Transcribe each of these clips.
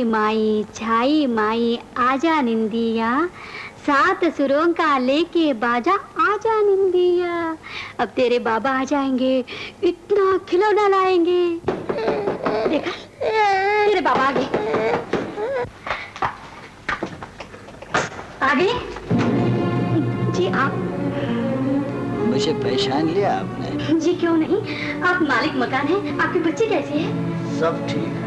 माई छाई माई आजा निंदिया, सात सुरों का लेके बाजा आजा निंदिया। अब तेरे बाबा आ जाएंगे, इतना खिलौना लाएंगे। देखा, तेरे बाबा आ गए। आ गए? जी आप? मुझे पहचान लिया आपने? जी क्यों नहीं, आप मालिक मकान हैं। आपके बच्चे कैसे हैं? सब ठीक है।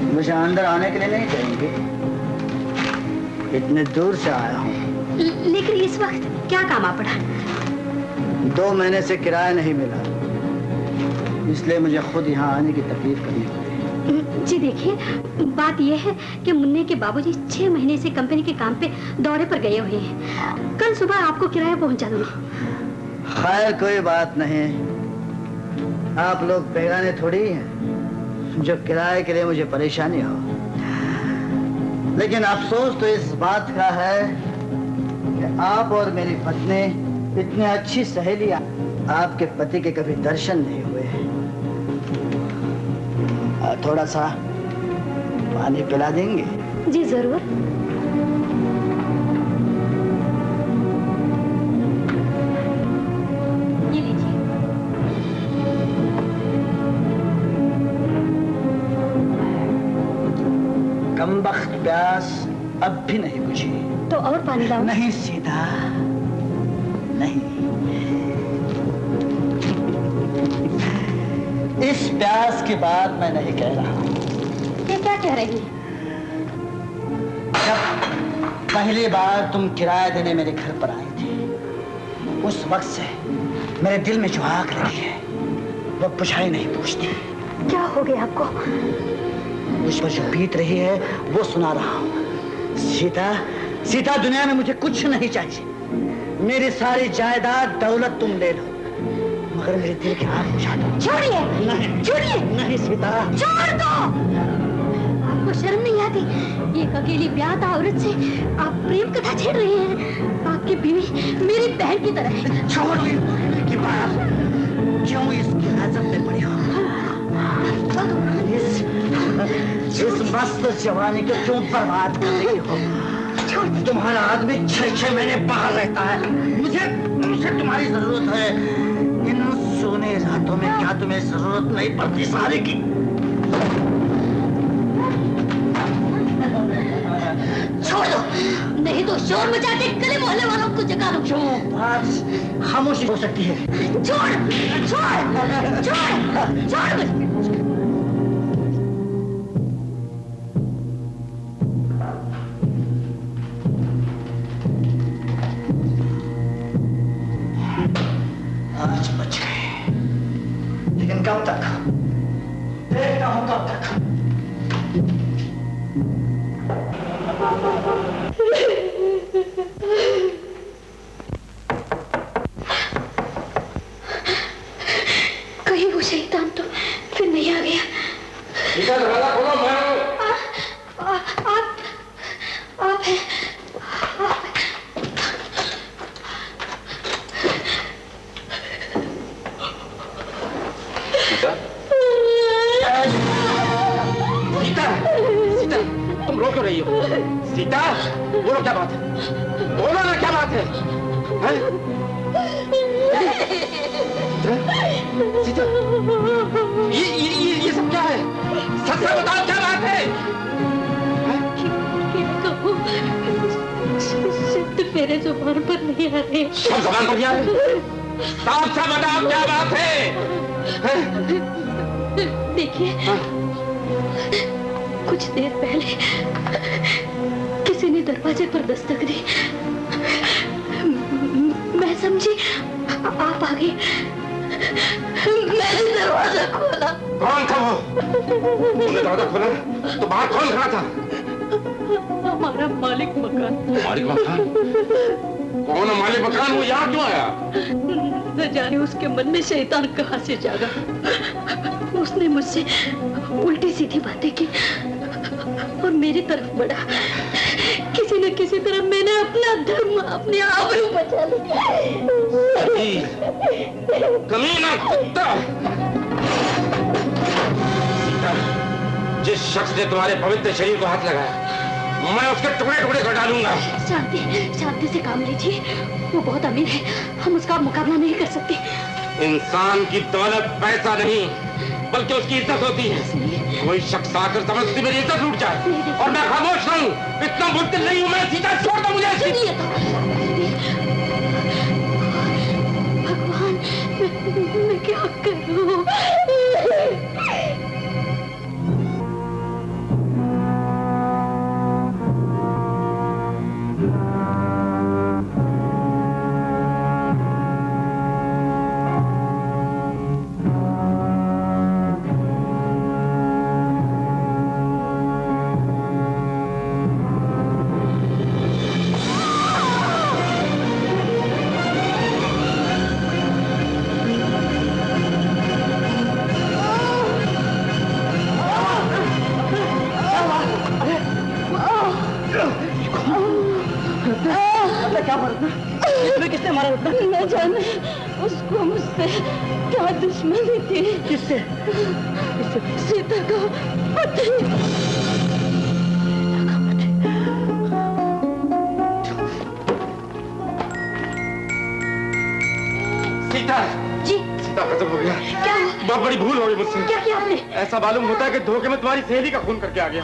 मुझे अंदर आने के लिए नहीं कहेंगे, इतने दूर से आया हूँ। लेकिन इस वक्त क्या काम आ पड़ा? 2 महीने से किराया नहीं मिला, इसलिए मुझे खुद यहाँ आने की तकलीफ करनी पड़ी। जी देखिए, बात यह है कि मुन्ने के बाबूजी 6 महीने से कंपनी के काम पे दौरे पर गए हुए हैं। कल सुबह आपको किराया पहुंचा दूंगी। खैर कोई बात नहीं, आप लोग बेगाने थोड़ी हैं जो किराए के लिए मुझे परेशानी हो। लेकिन अफसोस तो इस बात का है कि आप और मेरी पत्नी इतनी अच्छी सहेली आपके पति के कभी दर्शन नहीं हुए। थोड़ा सा पानी पिला देंगे? जी जरूर। ये लीजिए। कमबख्त प्यास अब भी नहीं बुझी। तो और पानी लाओ? नहीं सीधा नहीं। इस प्यास की बात मैं नहीं कह रहा हूँ। ये क्या कह रही है? जब पहली बार तुम किराया देने मेरे घर पर आई थी, उस वक्त से मेरे दिल में जो आग लगी है वो बुझाई नहीं पूछती। क्या हो गया आपको? मुझ पर जो बीत रही है वो सुना रहा हूँ। सीता, सीता, दुनिया में मुझे कुछ नहीं चाहिए। मेरी सारी जायदाद दौलत तुम ले लो, मगर मेरे दिल की आग बुझा दो। छोड़िए! नहीं, छोड़िए! नहीं सीता, छोड़ दो! आपको शर्म नहीं आती? एक अकेली ब्याह औरत से आप प्रेम कथा छेड़ रहे हैं। आपकी बीवी मेरी बहन की तरह है। छोड़ की बात, क्यों इसकी आदत में पड़ी हो? इस मस्त जवानी को क्यों बर्बाद कर रही हो? तुम्हारा आदमी 6 महीने बाहर रहता है। मुझे तुम्हारी जरूरत है। इन सोने रातों में क्या तुम्हें जरूरत नहीं पड़ती सारे की? छोड़ दो, नहीं तो शोर मचा के गली मोहल्ले वालों को जगा दो। क्यों बात खामोशी हो सकती है? छोड़, छोड़, छोड़, छोड़। आज बच गए, लेकिन कब तक? देखता हूं कब तक। कहीं वो शैतान तो फिर नहीं आ गया। इधर दरवाजा खोलो, मैं हूं। आप हैं? सीता, सीता, सीता, तुम रो क्यों रही हो? सीता, बोलो क्या बात है? बोलो ना क्या बात है? सीता, ये सब क्या है? सच में बताओ क्या बात है? शब्द मेरे जुबान पर नहीं आ रहे। सब जुबान पर नहीं आ रहे? साफ साफ बताओ क्या बात है? देखिए, कुछ देर पहले किसी ने दरवाजे पर दस्तक दी। मैं समझी आप आ गए। मैंने दरवाजा खोला। कौन था वो? तुमने दरवाजा खोला तो बाहर कौन खड़ा था? हमारा मालिक मकान। मालिक मकान? कौन है मालिक मकान? वो यहाँ क्यों आया? न जाने उसके मन में शैतान कहाँ से जागा। उसने मुझसे उल्टी सीधी बातें की और मेरी तरफ बढ़ा। किसी न किसी तरह मैंने अपना धर्म, अपनी आबरू बचा ली। कमीना कुत्ता! जिस शख्स ने तुम्हारे पवित्र शरीर को हाथ लगाया, मैं उसके टुकड़े टुकड़े कर डालूंगा। शांति, शांति से काम लीजिए। वो बहुत अमीर है, हम उसका मुकाबला नहीं कर सकते। इंसान की दौलत पैसा नहीं, बल्कि उसकी इज्जत होती है। कोई शख्स आकर जबरदस्ती मेरी इज्जत लूट जाए और मैं खामोश रहूं, इतना मुश्किल नहीं हूं मैं। सीता छोड़ दो मुझे। भगवान, मैं क्या करूं? किसने मारा रत्ना? न जाने उसको मुझसे क्या दुश्मनी थी। किससे? सीता का पति। सीता जी, सीता खत्म हो गया। क्या? बहुत बड़ी भूल हो गई मुझसे। क्या किया आपने? ऐसा मालूम होता है कि धोखे में तुम्हारी सहेली का खून करके आ गया।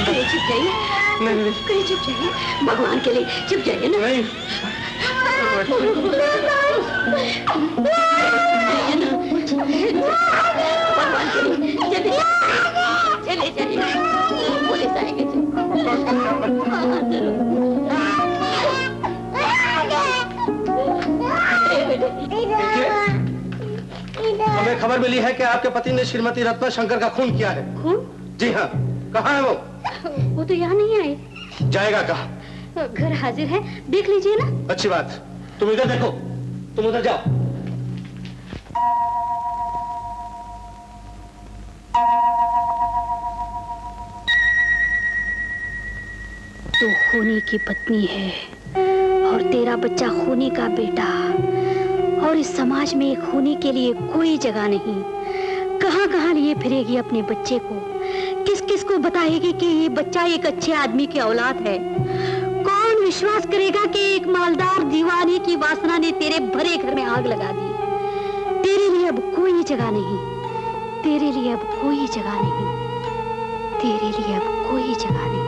कहीं छिप जाइए। नहीं कहीं छिप जाइए, भगवान के लिए छिप जाइए ना। नहीं, भगवान के लिए चले जाइए। पुलिस आएंगे। हमें खबर मिली है कि आपके पति ने श्रीमती रत्ना शंकर का खून किया है। खून? जी हाँ। कहाँ है वो? वो तो यहाँ नहीं आए। जाएगा कहाँ? घर हाजिर है, देख लीजिए ना। अच्छी बात। तुम इधर देखो, तुम उधर जाओ। तू खूनी की पत्नी है और तेरा बच्चा खूनी का बेटा, और इस समाज में खूनी के लिए कोई जगह नहीं। कहाँ कहाँ लिए फिरेगी अपने बच्चे को? किस किस को बताएगी कि ये बच्चा एक अच्छे आदमी की औलाद है? कौन विश्वास करेगा कि एक मालदार दीवाने की वासना ने तेरे भरे घर में आग लगा दी? तेरे लिए अब कोई जगह नहीं, तेरे लिए अब कोई जगह नहीं, तेरे लिए अब कोई जगह नहीं।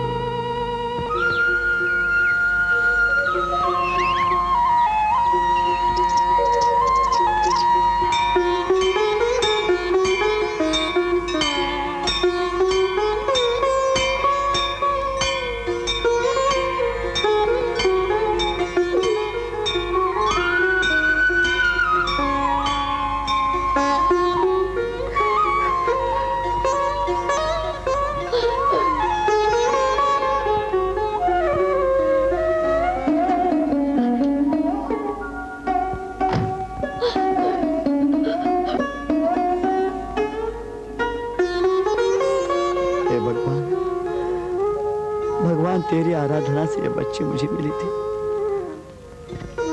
तेरी आराधना से ये बच्ची मुझे मिली थी।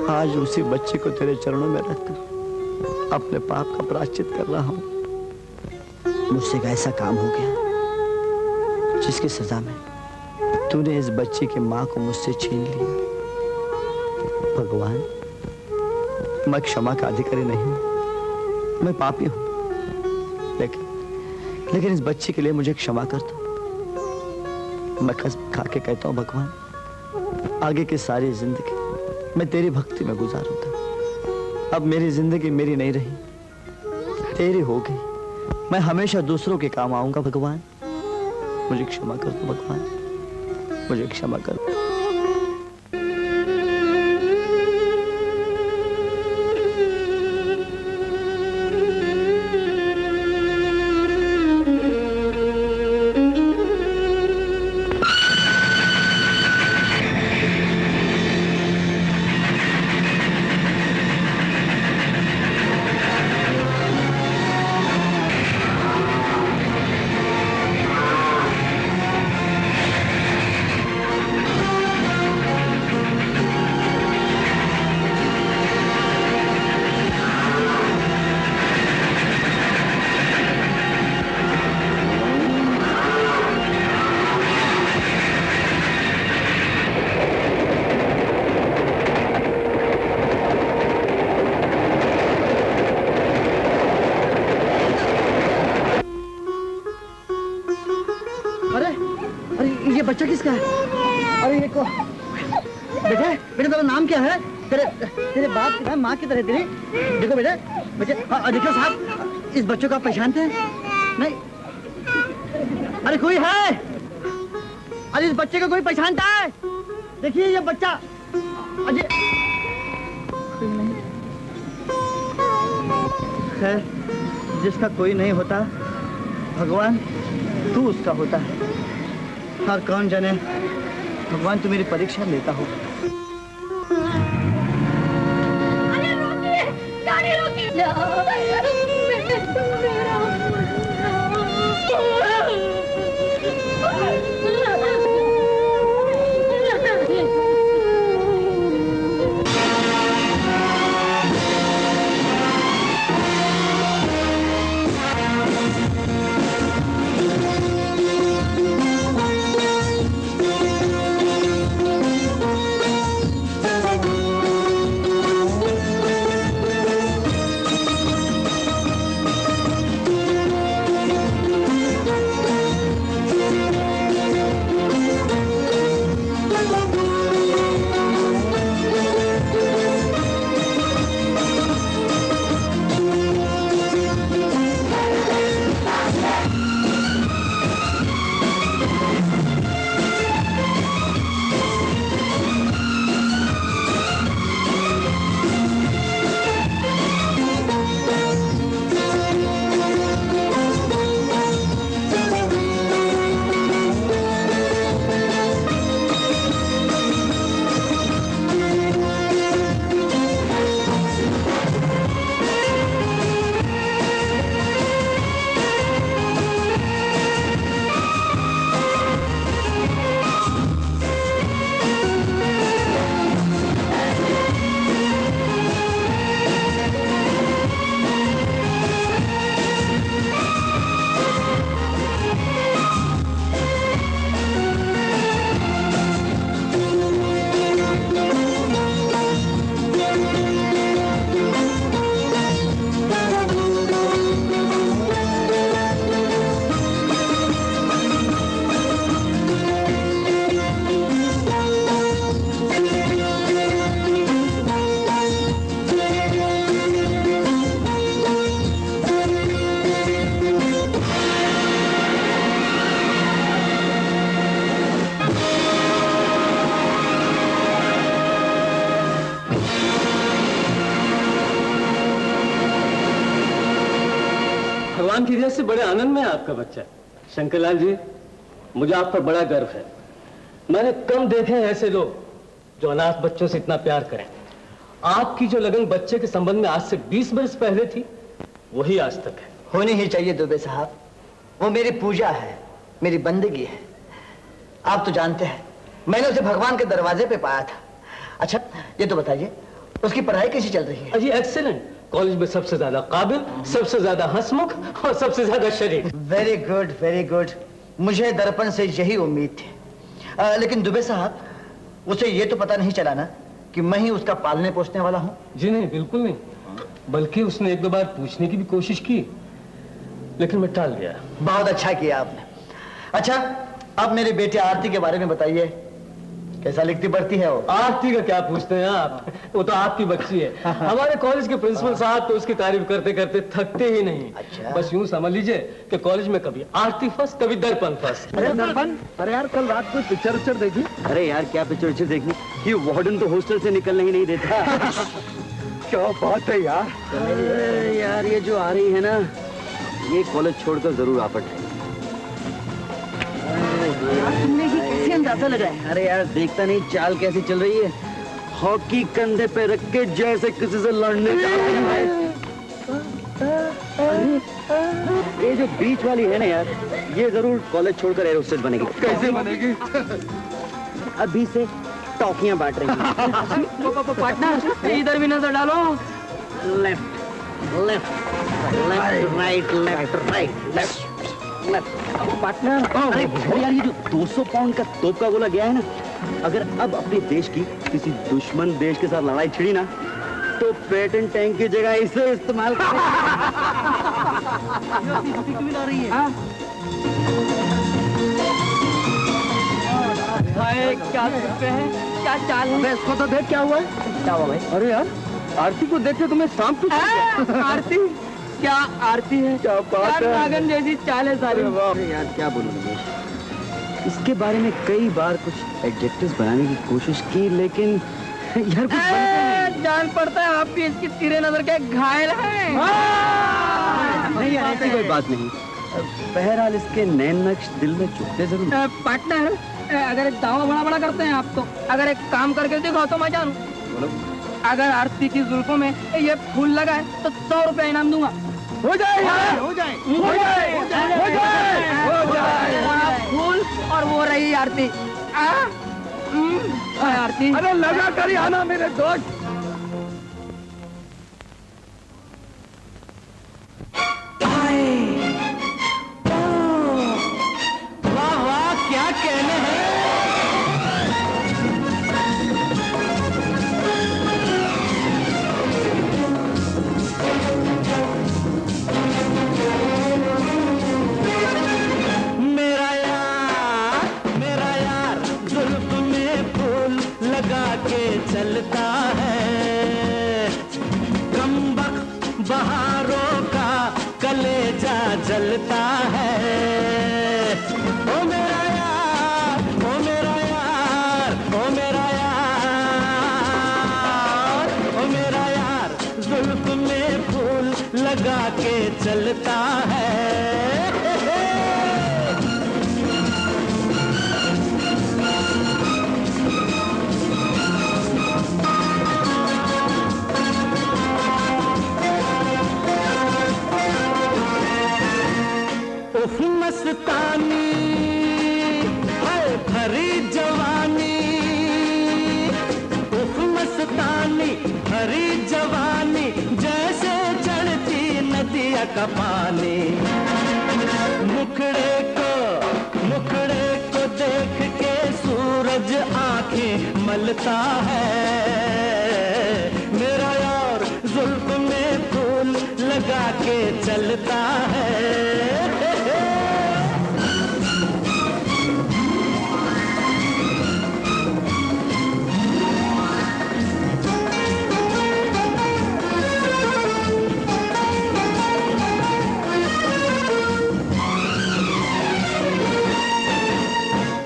आज उसी बच्चे को तेरे चरणों में रखकर अपने पाप का प्रायश्चित कर रहा हूं। मुझसे एक ऐसा काम हो गया जिसकी सजा में तूने इस बच्ची की मां को मुझसे छीन लिया। भगवान, मैं क्षमा का अधिकारी नहीं हूं, मैं पापी हूं, लेकिन इस बच्ची के लिए मुझे क्षमा कर दो। मैं कसम खा के कहता हूं भगवान, आगे की सारी जिंदगी मैं तेरी भक्ति में गुजारूंगा। अब मेरी जिंदगी मेरी नहीं रही, तेरी हो गई। मैं हमेशा दूसरों के काम आऊंगा भगवान। मुझे क्षमा कर दो भगवान, मुझे क्षमा कर दो। बेटा बेटा तेरा नाम क्या है? तेरे तेरे बाप की तरह माँ की तरह तेरी। देखो बेटा बच्चे, देखो साहब इस बच्चों को आप पहचानते हैं? नहीं, अरे कोई है? अरे इस बच्चे को कोई पहचानता है? देखिए ये बच्चा, अजय। खैर, जिसका कोई नहीं होता भगवान तू उसका होता है। और कौन जाने भगवान तू मेरी परीक्षा लेता हो। अरे रोकिए, गाड़ी रोकिए। भगवान की दया से बड़े आनंद में है आपका बच्चा। शंकरलाल जी, मुझे आप पर बड़ा गर्व है। मैंने कम देखे हैं ऐसे लोग जो अनाथ बच्चों से इतना प्यार करें। आपकी जो लगन बच्चे के संबंध में आज से 20 वर्ष पहले थी, वही आज तक है। होनी ही चाहिए दुबे साहब, वो मेरी पूजा है, मेरी बंदगी है। आप तो जानते हैं मैंने उसे भगवान के दरवाजे पे पाया था। अच्छा ये तो बताइए उसकी पढ़ाई कैसी चल रही है? अजी एक्सीलेंट, कॉलेज में सबसे ज्यादा काबिल, सबसे ज्यादा हंसमुख और सबसे ज्यादा शरीफ। वेरी गुड वेरी गुड, मुझे दर्पण से यही उम्मीद थी। लेकिन दुबे साहब उसे ये तो पता नहीं चला ना कि मैं ही उसका पालने पोसने वाला हूँ? जी नहीं, बिल्कुल नहीं, बल्कि उसने एक दो बार पूछने की भी कोशिश की, लेकिन मैं टाल दिया। बहुत अच्छा किया आपने। अच्छा अब मेरे बेटे आरती के बारे में बताइए, कैसा लिखती पढ़ती है वो? आरती का क्या पूछते हैं आप, वो तो आपकी बच्ची है। हमारे कॉलेज के प्रिंसिपल साहब तो उसकी तारीफ करते करते थकते ही नहीं। अच्छा। बस यूं समझ लीजिए कि कॉलेज में कभी आरती फर्स्ट, कभी दर्पण फर्स्ट। अरे दर्पण, अरे यार कल रात कोई पिक्चर देखी? अरे यार क्या पिक्चर देखनी, ये वार्डन तो हॉस्टल से निकलने ही नहीं देता। क्या बात है यार। अरे यार ये जो आ रही है ना, ये कॉलेज छोड़कर जरूर आ पड़े। तुमने ही कैसे अंदाजा लगाया? अरे यार देखता नहीं चाल कैसी चल रही है, हॉकी कंधे पे रख के जैसे किसी से लड़ने जा रही है। ये जो बीच वाली है ना यार, ये जरूर कॉलेज छोड़कर एयर होस्टेस बनेगी। कैसे बनेगी? अभी से टॉफियां बांट रही है। पार्टनर इधर भी नजर डालो। Left left right left right left partner, अरे यार ये जो 200 पाउंड का तोप का गोला गया है ना, अगर अब अपने देश की किसी दुश्मन देश के साथ लड़ाई छिड़ी ना, तो पेटेंट टैंक की जगह इसे इस्तेमाल करें। रही है। हाय क्या सोचते हैं, क्या चाल है? इसको तो देख क्या हुआ है। क्या हुआ भाई? अरे यार आरती को देखे तुम्हें शाम को आरती? क्या आरती है? क्या बात है। नागन जैसी चाल है सारी। अरे यार क्या बोलूं रमेश, इसके बारे में कई बार कुछ एडजेक्टिव्स बनाने की कोशिश की, लेकिन यार कुछ बनता नहीं। जान पड़ता है आप भी इसकी तिरे नजर के घायल हैं। नहीं यार ऐसी कोई बात नहीं। बहरहाल इसके नैन नक्श दिल में चुभते जरूर। पार्टनर, अगर एक दावा बड़ा बड़ा करते हैं आप तो, अगर एक काम करके दिखाओ तो मैं जानूं। बोलो। अगर आरती की जुल्फों में ये फूल लगा है तो 100 रुपया इनाम दूंगा। हो जाए यार, हो जाए, हो जाए, हो जाए, हो जाए, हो जाए। फूल और वो रही आरती। आरती, अरे लगा कर ही आना मेरे दोस्त। वाह वाह क्या कहने हैं। मेरा यार जुल्फ में फूल लगा के चलता है, कमबख्त बहारों का कलेजा जलता है। ओ मेरा यार, ओ मेरा यार, ओ मेरा यार, ओ मेरा यार जुल्फ में फूल लगा के चलता है। उफ मस्तानी है भरी जवानी, उफ मस्तानी भरी जवानी, जैसे चढ़ती नदिया का पानी। मुखड़े को देख के सूरज आंखें मलता है। मेरा यार जुल्फ में फूल लगा के चलता है।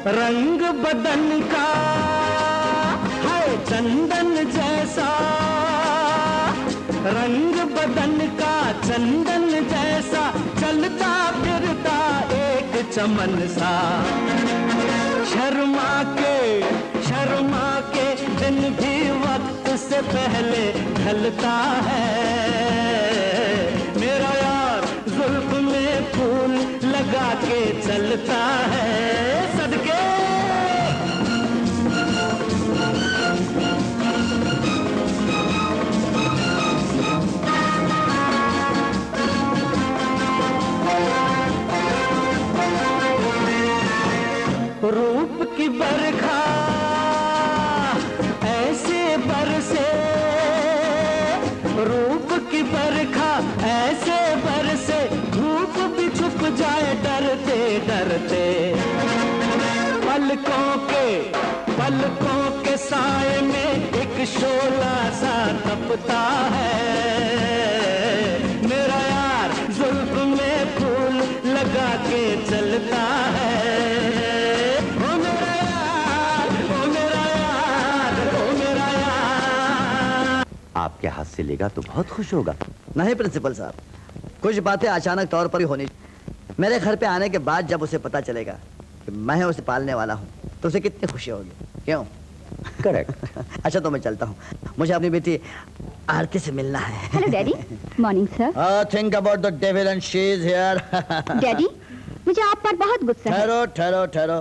रंग बदन का है चंदन जैसा, रंग बदन का चंदन जैसा, चलता फिरता एक चमन सा। शर्मा के दिन भी वक्त से पहले ढलता है। मेरा यार जुल्फ में फूल लगा के चलता है। सदके रूप की बरखा ऐसे बरसे, रूप की बरखा ऐसे बरसे, धूप भी छुप जाए डरते डरते। पलकों के साए में एक शोला सा तपता है। मेरा यार जुल्फ में फूल लगा के चलता है। ओ मेरा यार, ओ मेरा यार, ओ मेरा यार। आपके हाथ से लेगा तो बहुत खुश होगा। नहीं प्रिंसिपल साहब, कुछ बातें अचानक तौर पर ही होनी। मेरे घर पे आने के बाद जब उसे पता चलेगा कि मैं उसे पालने वाला हूँ तो उसे कितनी खुशी होगी, क्यों? करेक्ट। अच्छा तो मैं चलता हूँ, मुझे अपनी बेटी आरती से मिलना है। Hello daddy. Morning sir. Think about the devil and she is here. Daddy, मुझे आप पर बहुत गुस्सा है। ठहरो ठहरो ठहरो।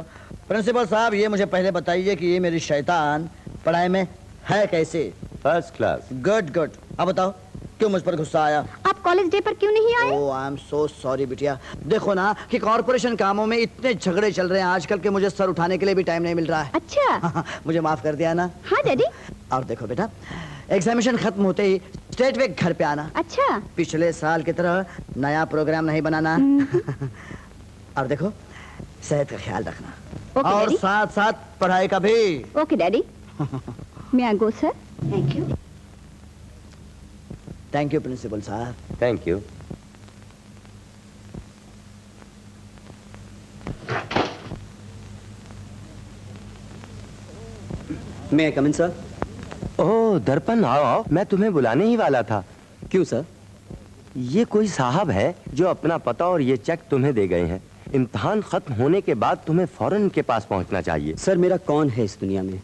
प्रिंसिपल साहब, ये मुझे पहले बताइए कि ये मेरी शैतान पढ़ाई में है कैसे? First class. Good good. अब बताओ क्यों मुझ पर गुस्सा आया? आप कॉलेज डे पर क्यों नहीं आए? ओह आई एम सो सॉरी बिटिया। देखो ना कि कॉर्पोरेशन कामों में इतने झगड़े चल रहे हैं आजकल के, मुझे सर उठाने के लिए भी टाइम नहीं मिल रहा है। अच्छा। मुझे माफ कर दिया ना? हाँ डैडी। और देखो बेटा, एग्जामिनेशन खत्म होते ही स्ट्रेट वे घर पे आना। अच्छा। पिछले साल की तरह नया प्रोग्राम नहीं बनाना। और देखो सेहत का ख्याल रखना। ओके और डैडी। साथ साथ पढ़ाई का भी। Okay daddy. May I go sir? Thank you. Thank you principal साहब। Thank you. May I come in sir? ओह दर्पण, आओ आओ, मैं तुम्हें बुलाने ही वाला था। क्यों सर? ये कोई साहब है जो अपना पता और ये चेक तुम्हें दे गए हैं। इम्तिहान खत्म होने के बाद तुम्हें फौरन इनके पास पहुंचना चाहिए। सर मेरा कौन है इस दुनिया में?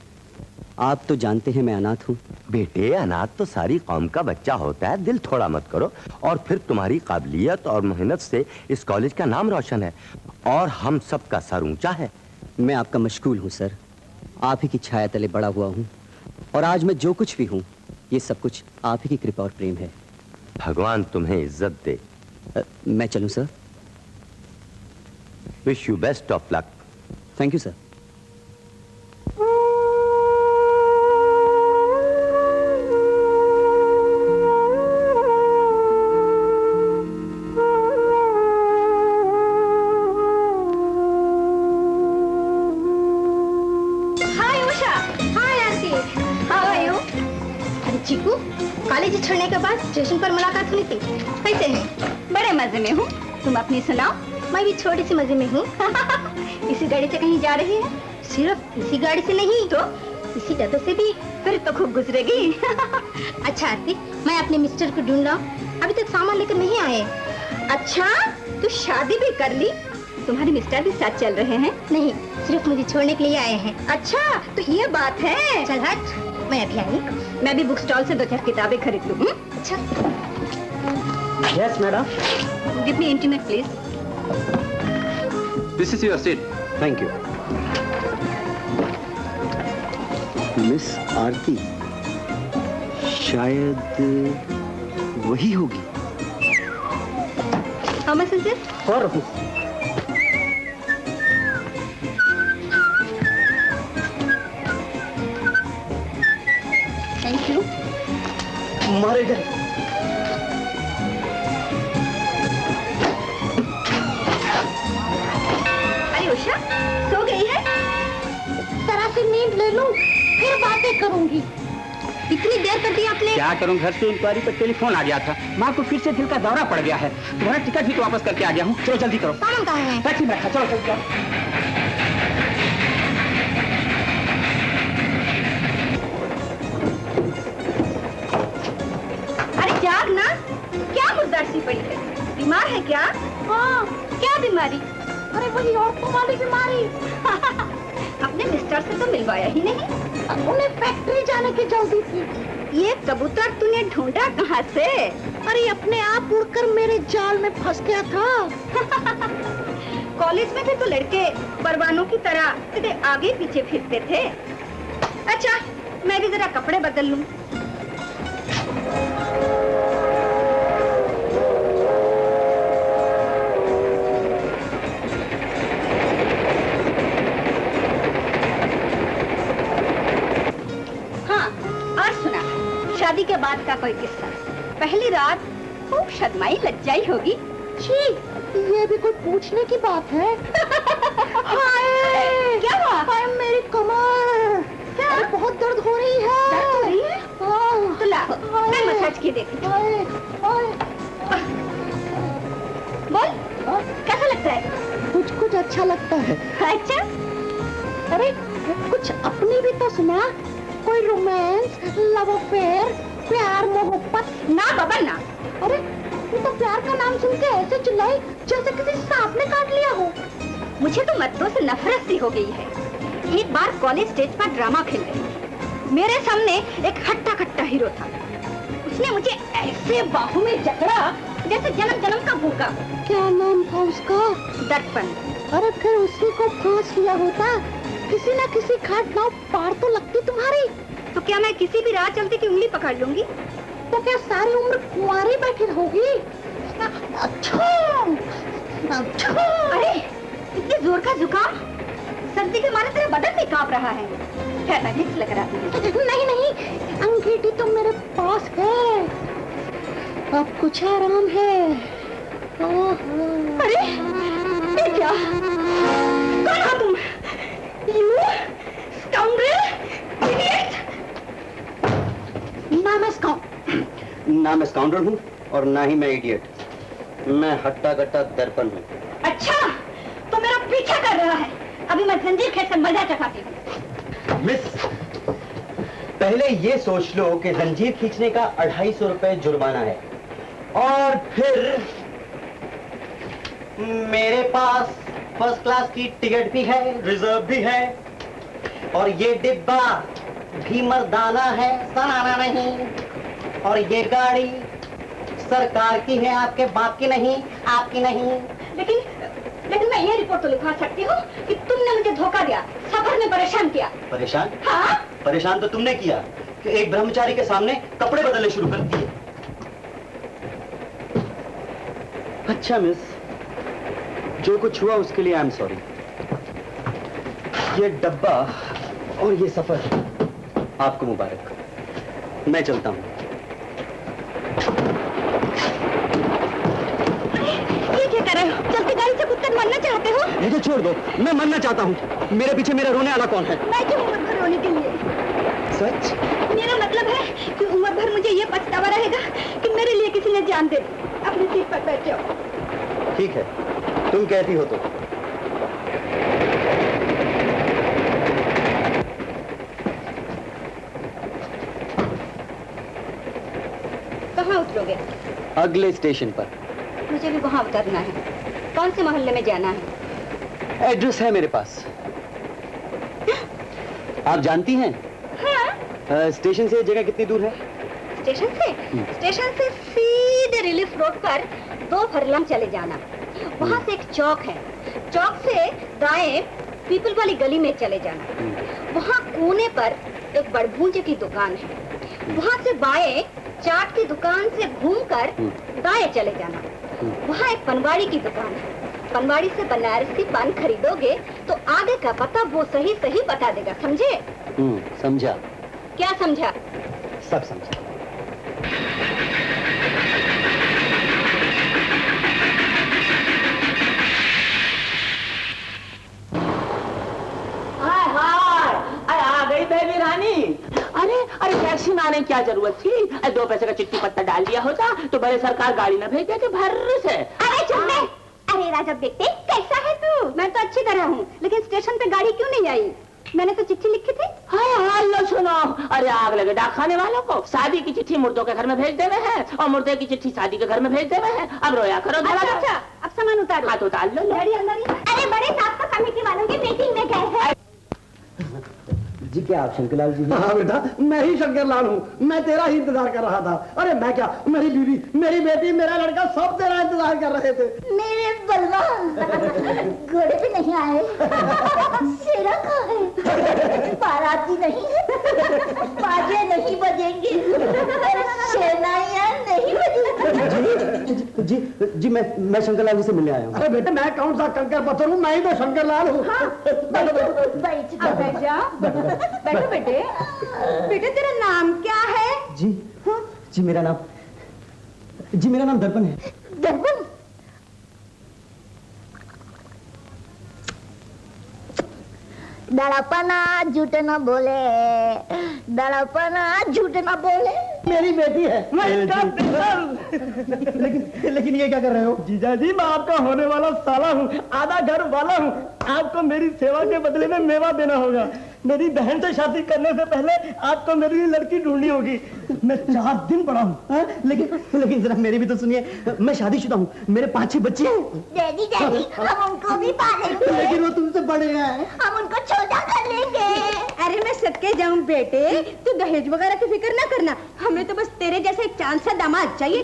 आप तो जानते हैं मैं अनाथ हूँ। बेटे, अनाथ तो सारी कौम का बच्चा होता है, दिल थोड़ा मत करो। और फिर तुम्हारी काबिलियत और मेहनत से इस कॉलेज का नाम रोशन है और हम सब का सर ऊंचा है। मैं आपका मशगूल हूँ सर, आप ही की छाया तले बड़ा हुआ हूँ और आज मैं जो कुछ भी हूँ ये सब कुछ आप ही की कृपा और प्रेम है। भगवान तुम्हें इज्जत दे। मैं चलूँ sir? Wish you best of luck. Thank you sir. Chiku, college छोड़ने के बाद स्टेशन पर मुलाकात हुई थी। कैसे हैं? बड़े मजे में हूँ। तुम अपनी सुनाओ। मैं भी छोटी सी मजे में हूँ। इसी गाड़ी से कहीं जा रही है? सिर्फ इसी गाड़ी से नहीं तो इसी डब्बे से भी। फिर तो खूब गुजरेगी। अच्छा आरती, मैं अपने मिस्टर को ढूंढ रहा हूँ, अभी तक सामान लेकर नहीं आए। अच्छा, तू शादी भी कर ली? तुम्हारे मिस्टर भी साथ चल रहे हैं? नहीं, सिर्फ मुझे छोड़ने के लिए आए हैं। अच्छा, तो ये बात है। चल हट, मैं अभी आई। मैं भी बुक स्टॉल से 2-4 किताबें खरीद लूँ। अच्छा। Yes madam. Give me intimate please. This is your seat. Thank you. Miss Aarti शायद वही होगी। How much is it? 4 rupees. Thank you. मारे गए। अरे उषा, सो गई है? जरा सी नींद ले लूं, फिर बातें करूंगी। इतनी देर कर दी आपने? क्या करूं, घर से इंक्वायरी पर टेलीफोन आ गया था। माँ को फिर से दिल का दौरा पड़ गया है। तुम्हारा टिकट भी तो वापस करके आ गया हूँ। चलो जल्दी करो। सामान कहाँ है? टैक्सी में रखा, चलो जल्दी करो। जाग ना, क्या मुर्दासी पड़ी है? बीमार है क्या? हाँ, क्या बीमारी? अरे वही औरतों वाली बीमारी। अपने मिस्टर से तो मिलवाया ही नहीं। उन्हें फैक्ट्री जाने की जल्दी थी। ये कबूतर तूने ढूंढा कहाँ से? अरे अपने आप उड़कर मेरे जाल में फंस गया था। कॉलेज में भी तो लड़के परवानों की तरह तेरे आगे पीछे फिरते थे। अच्छा, मैं भी जरा कपड़े बदल लूं। शादी के बाद का कोई किस्सा। पहली रात खूब शर्माई लज्जाई होगी। छी, ये भी कोई पूछने की बात है? हाय, क्या हुआ? हाय मेरी कमर, क्या? अरे बहुत दर्द हो रही है। दर्द हो रही है? तो ला, मैं मसाज की देखूं। बोल, कैसा लगता है? कुछ अच्छा लगता है। अच्छा? अरे कुछ अपनी भी तो सुना। कोई रोमांस, लव अफेयर, प्यार मोहब्बत। ना बाबा ना। अरे ये तो प्यार का नाम सुन के ऐसे चिल्लाई जैसे किसी सांप ने काट लिया हो। मुझे तो मर्दों से नफरत सी हो गई है। एक बार कॉलेज स्टेज पर ड्रामा खेल रही, मेरे सामने एक हट्टा कट्टा हीरो था। उसने मुझे ऐसे बाहों में जकड़ा जैसे जन्म जन्म का भूखा। क्या नाम था उसका? दर्पण। अरे फिर उसी को फांस लिया होता। किसी न किसी घाट नाव पार तो लगती तुम्हारी। तो क्या मैं किसी भी राह चलती की उंगली पकड़ लूंगी? तो क्या सारी उम्र कुंवारी बैठी रहोगी? अच्छा, अच्छा। अरे इतने जोर का जुकाम, सर्दी के मारे तेरा बदन भी कांप रहा है। क्या विक्स लग रहा है? नहीं नहीं, अंगीठी तो मेरे पास है, अब कुछ आराम है। अरे ये क्या? कौन हो तुम? ना मैं स्काउंडर हूँ और ना ही मैं इडियट। मैं हट्टा कट्टा दर्पण हूँ। अच्छा, तो मेरा पीछा कर रहा है। अभी मैं जंजीर खेल कर मजा चखाती हूँ। मिस, पहले ये सोच लो कि जंजीर खींचने का 250 रुपए जुर्माना है, और फिर मेरे पास फर्स्ट क्लास की टिकट भी है, रिजर्व भी है, और ये डिब्बा भी मर्दाना है, सनाना नहीं, और ये गाड़ी सरकार की है, आपके बाप की नहीं, आपकी नहीं। लेकिन मैं ये रिपोर्ट तो लिखवा सकती हूँ कि तुमने मुझे धोखा दिया, सफर में परेशान किया। परेशान? हाँ? परेशान तो तुमने किया कि एक ब्रह्मचारी के सामने कपड़े बदलने शुरू कर दिए। अच्छा मिस, जो कुछ हुआ उसके लिए आई एम सॉरी। ये डब्बा और ये सफर आपको मुबारक। मैं चलता हूँ। ये क्या कर रहे हो? चलती गाड़ी से कूदकर मरना चाहते हो? ये तो छोड़ दो, मैं मरना चाहता हूँ। मेरे पीछे मेरा रोने वाला कौन है? मैं क्यों उम्र भर रोने के लिए? सच? मेरा मतलब है कि उम्र भर मुझे ये पछतावा रहेगा कि मेरे लिए किसी ने जान दे दी। अपनी सीट पर बैठ जाओ। ठीक है, तुम कहती हो तो। कहाँ उतरोगे? अगले स्टेशन पर। मुझे भी वहाँ उतरना है। कौन से मोहल्ले में जाना है? एड्रेस है मेरे पास। आप जानती हैं? हाँ? स्टेशन से जगह कितनी दूर है? स्टेशन से? स्टेशन से सीधे रिलीफ रोड पर 2 फरलांग चले जाना। वहाँ से एक चौक है। चौक से दाएं पीपल वाली गली में चले जाना। वहाँ कोने पर एक बड़भूंजे की दुकान है। वहाँ से बाएं चाट की दुकान से घूमकर दाएं चले जाना। वहाँ एक पनवाड़ी की दुकान है। पनवाड़ी से बनारसी पान खरीदोगे तो आगे का पता वो सही सही बता देगा, समझे? समझा। क्या समझा? सब समझा। हाय हाय, अरे आ गई बेबी रानी। अरे टैक्सी में आने की क्या जरूरत थी? 2 पैसे का चिट्ठी पत्ता डाल दिया होता तो बड़े सरकार गाड़ी न भेज देते भर से। अरे चुप बे! अरे राजब बेटे, कैसा है तू? मैं तो अच्छी तरह हूँ, लेकिन स्टेशन पे गाड़ी क्यों नहीं आई? मैंने तो चिट्ठी लिखी थी। हाय लो सुनो, अरे आग लगे डाक खाने वालों को। शादी की चिट्ठी मुर्दों के घर में भेज देवे हैं और मुर्दे की चिट्ठी शादी के घर में भेज देवे हैं। अब रोया करो। अच्छा, अब सामान उतारो। हाँ तो उतार लो। गाड़ी अंदर ही। अरे बड़े साहब का कमेटी वालों की मीटिंग में गए हैं। जी क्या आप शंकरलाल जी? हाँ बेटा, मैं ही शंकरलाल हूँ। मैं तेरा ही इंतजार कर रहा था। अरे मैं क्या, मेरी बीवी, मेरी बेटी, मेरा लड़का सब तेरा इंतजार कर रहे थे। मेरे बलवान घोड़े पे नहीं आए, शेरा कहाँ है? बाराती नहीं, बाजे नहीं बजेंगे, शहनाइयाँ नहीं बजेंगी। जी मैं शंकरलाल जी से मिलने आया हूँ। अरे बेटे, मैं कौन सा कंकर पत्थर हूँ? मैं ही तो शंकरलाल हूँ। बैठ जा। बैठो बेटे। बेटे तेरा नाम क्या है? जी मेरा नाम दर्पण है। दर्पण? दड़पना झूठ न बोले, दड़पना झूठ न बोले। मेरी बेटी है। लेकिन ये क्या कर रहे हो? जीजा जी, मैं आपका होने वाला साला हूँ, आधा घर वाला हूँ। आपको मेरी सेवा के बदले में मेवा देना होगा। मेरी बहन से शादी करने से पहले आपको मेरी लिए लड़की ढूंढनी होगी। मैं 4 दिन बड़ा हूँ, लेकिन जरा मेरी भी तो सुनिए। मैं शादीशुदा हूँ, मेरे 5-6 बच्चे हैं। डैडी हम उनको भी पालेंगे। लेकिन वो तुमसे बड़े हैं। हम उनको छोटा कर लेंगे। अरे मैं सदके जाऊं बेटे, तू दहेज वगैरह की फिक्र ना करना। हमें तो बस तेरे जैसे एक चांद सा दामाद चाहिए।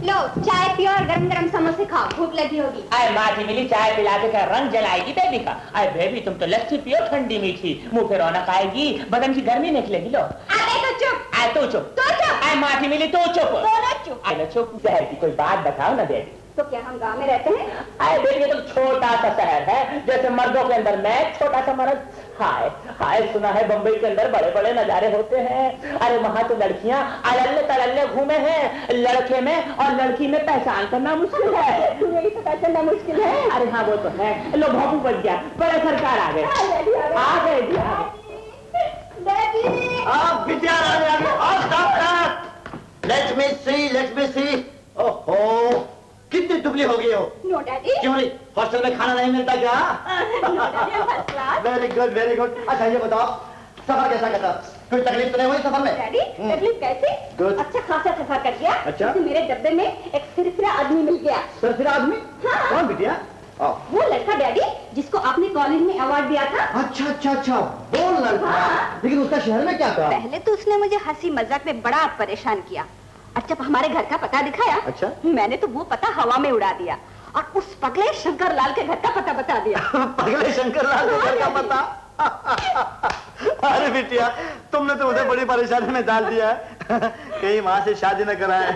लो चाय पियो और गरम गरम समोसे खाओ, भूख लगी होगी। अरे माँ मिली चाय पिला के क्या रंग जलाएगी बेबी का। अरे बेबी तुम तो लस्सी पियो ठंडी मीठी, मुंह पे रौनक आएगी, बदन की गर्मी निकलेगी। लो अरे तो चुप। आए तो चुप। तो चुप। अरे माँ मिली तो चुप। दोनों चुप। अरे चुप। शहर की कोई बात बताओ ना बेबी। तो क्या हम गाँव में रहते हैं? अरे बेबी ये तो छोटा सा शहर है, जैसे मर्दों के अंदर मैं, छोटा सा मर्द। हाय हाय, सुना है बम्बई के अंदर बड़े बड़े नजारे होते हैं। अरे वहाँ तो लड़कियाँ अड़ल्ले तड़ल्ले घूमे हैं, लड़के में और लड़की में पहचान करना मुश्किल है। यही तो पहचानना मुश्किल है। अरे हाँ वो तो है। लो भोंपू बच गया, बड़े सरकार आ गए। आ गए जी, आ गए। आप बिटिया लेट मी सी ओहो कितनी दुबली हो गई हो। No daddy. क्यों नहीं, हॉस्टल में खाना नहीं मिलता क्या? Very good very good. अच्छा ये बताओ सफर कैसा कटा, कोई तकलीफ तो नहीं हुई सफर में? डैडी तकलीफ कैसे? Good. अच्छा खासा सफर कर गया। अच्छा। तो मेरे डब्बे में एक सिरफिरा आदमी मिल गया। सिरफिरा आदमी? हाँ। कौन बिटिया? वो लड़का डैडी जिसको आपने कॉलेज में अवार्ड दिया था। अच्छा अच्छा अच्छा वो लड़का। हाँ। लेकिन उसका शहर में क्या काम? पहले तो उसने मुझे हंसी मजाक में बड़ा परेशान किया और जब हमारे घर का पता दिखाया, अच्छा। मैंने तो वो पता हवा में उड़ा दिया और उस पगले शंकर लाल के घर का पता बता दिया। पगले शंकर लाल के घर का पता? अरे बिटिया तुमने तो मुझे बड़ी परेशानी में डाल दिया है। कहीं वहां से शादी न कराए।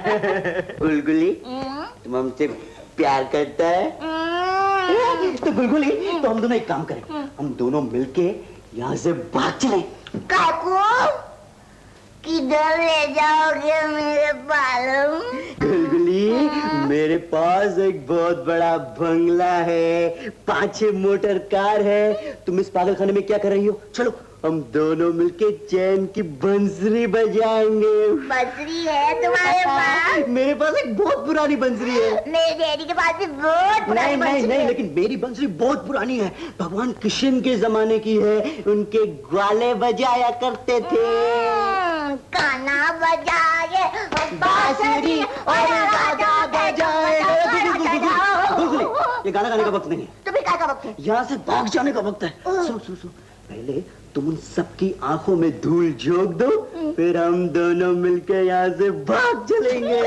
गुलगुली तुम हमसे प्यार करता है? तो गुलगुली तो हम दोनों एक काम करें, हम दोनों मिलके यहाँ से भाग चलें। काकू किधर ले जाओगे मेरे बालों? गुलगुली मेरे पास एक बहुत बड़ा बंगला है, 5-6 मोटर कार है। तुम इस पागलखाने में क्या कर रही हो? चलो हम दोनों मिलके चैन की बंसरी बजाएंगे। बंसरी है तुम्हारे पास? मेरे पास एक बहुत पुरानी बंसरी है। मेरे डैडी के पास भी बहुत पुरानी बंसरी है। लेकिन मेरी बंसरी बहुत पुरानी है, भगवान कृष्ण के जमाने की है। उनके ग्वाले बजाया करते थे। गाना बजाए बांसुरी और राजा बजाए। ये गाना गाने का वक्त नहीं है। तो फिर क्या का वक्त है? यहाँ से भाग जाने का वक्त है। सुन पहले तुम उन सबकी आंखों में धूल झोंक दो, फिर हम दोनों मिलकर यहाँ से भाग चलेंगे।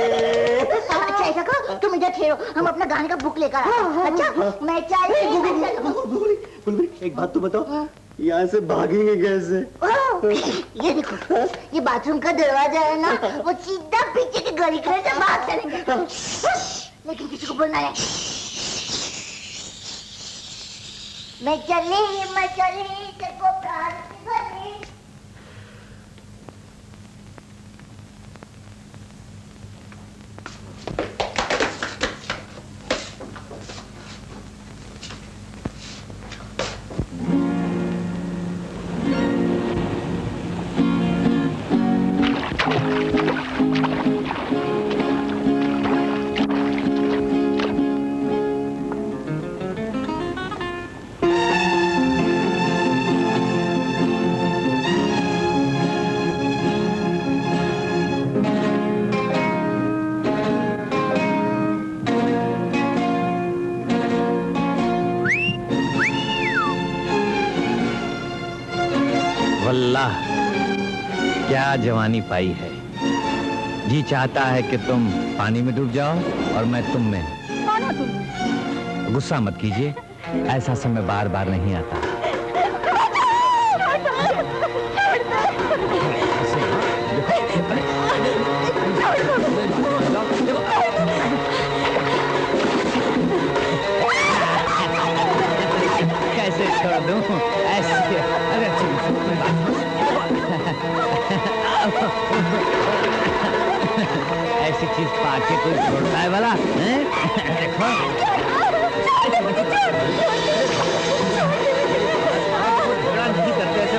अच्छा ऐसा करो तुम इधर ठहरो, हम अपना गाने का बुक लेकर आते हैं। अच्छा मैं गुलगुली एक बात तो बताओ, यहाँ से भागेंगे कैसे? ये देखो ये बाथरूम का दरवाजा है ना, वो सीधा पीछे के गली से भाग चलेंगे। लेकिन किसी को बोलना है। मैं चली तेको प्यार की गली। वल्लाह क्या जवानी पाई है। जी चाहता है कि तुम पानी में डूब जाओ और मैं तुम में। कौन हो तुम? गुस्सा मत कीजिए, ऐसा समय बार बार नहीं आता। कैसे छोड़ दूं ऐसी? अरे ऐसी चीज पाके कोई छोड़ता है वाला? देखो नहीं करते ऐसे।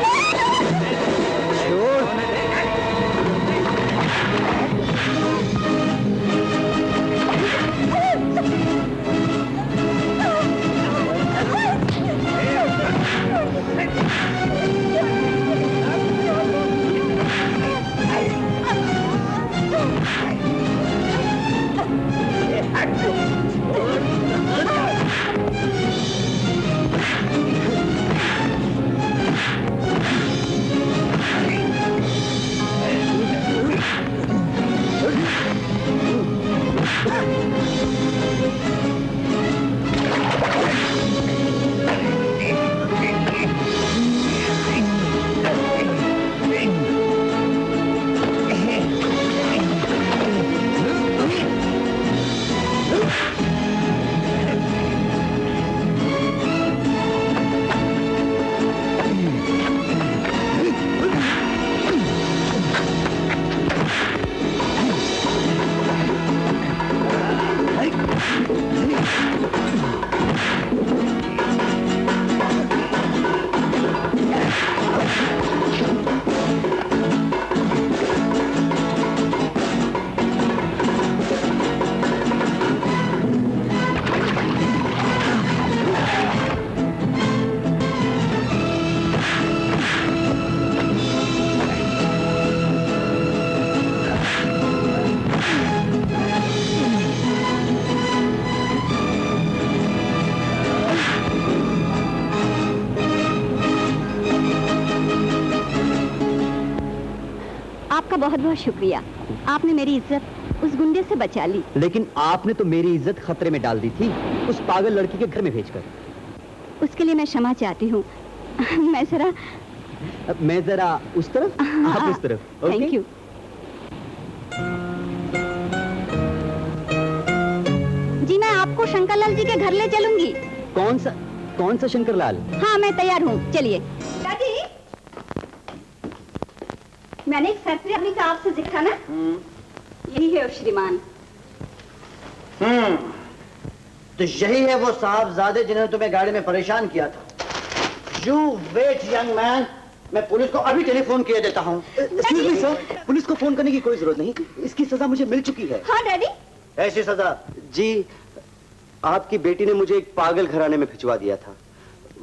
बहुत बहुत शुक्रिया, आपने मेरी इज्जत उस गुंडे से बचा ली। लेकिन आपने तो मेरी इज्जत खतरे में डाल दी थी, उस पागल लड़की के घर में भेजकर। उसके लिए मैं क्षमा चाहती हूँ। मैं जरा उस तरफ, आप उस तरफ। ओके? Thank you. जी मैं आपको शंकरलाल जी के घर ले चलूंगी। कौन सा शंकरलाल? हाँ मैं तैयार हूँ, चलिए। दादी, मैंने एक फैक्ट्री अपनी का आपसे जिक्र ना, यही है वो श्रीमान। तो यही है वो साहबजादे जिन्होंने तुम्हें गाड़ी में परेशान किया था। यू वेट यंग मैन, मैं पुलिस को अभी टेलीफोन किए देता हूँ। सर, पुलिस को फोन करने की कोई जरूरत नहीं, इसकी सजा मुझे मिल चुकी है। हाँ डैडी। ऐसी सजा? जी, आपकी बेटी ने मुझे एक पागल घराने में भिजवा दिया था।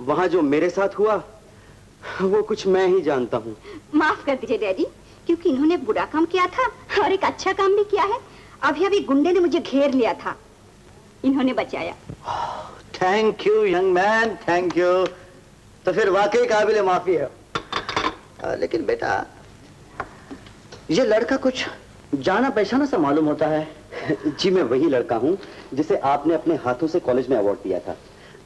वहाँ जो मेरे साथ हुआ वो कुछ मैं ही जानता हूँ। माफ कर दीजिए डैडी, क्योंकि इन्होंने बुरा काम किया था और एक अच्छा काम भी किया है। अभी गुंडे ने मुझे घेर लिया था, इन्होंने बचाया। Thank you young man, thank you. तो फिर वाकई काबिल माफी है। लेकिन बेटा, ये लड़का कुछ जाना पहचाना सा मालूम होता है। जी मैं वही लड़का हूँ जिसे आपने अपने हाथों से कॉलेज में अवार्ड दिया था।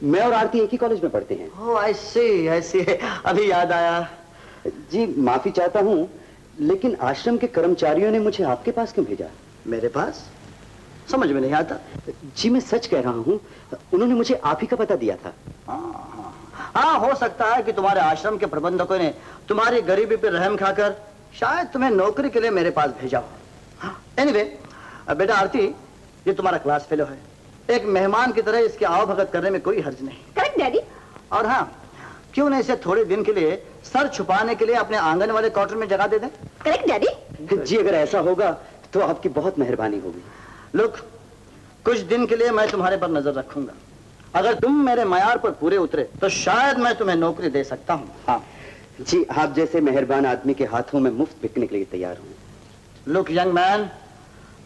मैं और आरती एक ही कॉलेज में पढ़ते हैं। ओह आई सी, अभी याद आया। जी माफी चाहता हूँ, लेकिन आश्रम के कर्मचारियों ने मुझे आपके पास क्यों भेजा? मेरे पास? समझ में नहीं आता। जी मैं सच कह रहा हूँ, उन्होंने मुझे आप ही का पता दिया था। हाँ, हो सकता है कि तुम्हारे आश्रम के प्रबंधकों ने तुम्हारी गरीबी पर रहम खाकर शायद तुम्हें नौकरी के लिए मेरे पास भेजा हो। एनीवे, बेटा आरती, ये तुम्हारा क्लास फेलो है। एक मेहमान की तरह इसकी आवभगत करने में कोई हर्ज नहीं। Correct daddy. और हाँ, क्यों न इसे थोड़े दिन के लिए सर छुपाने के लिए अपने आंगन वाले क्वार्टर में जगह दे दें? Correct daddy. जी अगर ऐसा होगा तो आपकी बहुत मेहरबानी होगी। लुक, कुछ दिन के लिए मैं तुम्हारे पर नजर रखूंगा। अगर तुम मेरे मयार पर पूरे उतरे तो शायद मैं तुम्हें नौकरी दे सकता हूँ। हाँ जी, आप जैसे मेहरबान आदमी के हाथों में मुफ्त बिकने के लिए तैयार हूँ। लुक यंग मैन,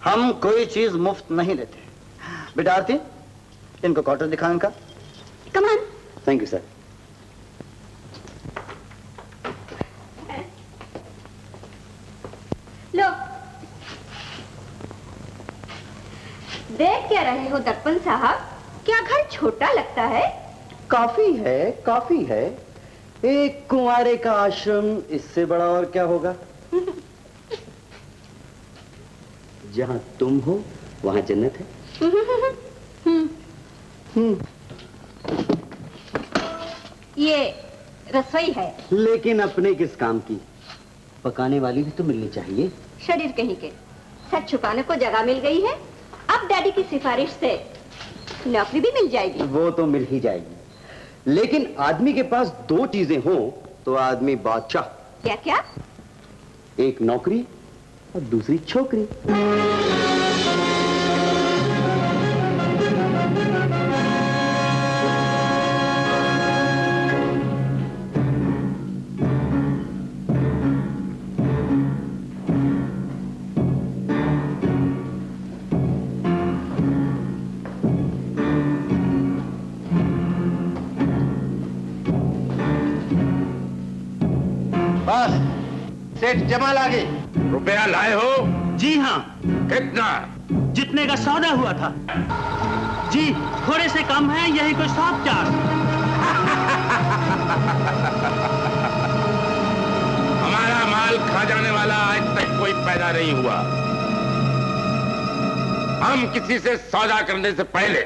हम कोई चीज मुफ्त नहीं लेते। बेटा आरती, इनको क्वार्टर दिखा इनका। Come on. Thank you sir. लो, देख क्या रहे हो दर्पण साहब? क्या घर छोटा लगता है? काफी है, काफी है। एक कुंवारे का आश्रम, इससे बड़ा और क्या होगा? जहां तुम हो वहां जन्नत है। ये रसोई है। लेकिन अपने किस काम की? पकाने वाली भी तो मिलनी चाहिए। शरीर कहीं के, सच छुपाने को जगह मिल गई है। अब डैडी की सिफारिश से नौकरी भी मिल जाएगी। वो तो मिल ही जाएगी, लेकिन आदमी के पास दो चीजें हो तो आदमी बादशाह। क्या क्या? एक नौकरी और दूसरी छोकरी। सेठ जमाल आ गए। रुपया लाए हो? जी हाँ। कितना? जितने का सौदा हुआ था। जी थोड़े से कम है, यही कोई 7-4। हमारा माल खा जाने वाला आज तक कोई पैदा नहीं हुआ। हम किसी से सौदा करने से पहले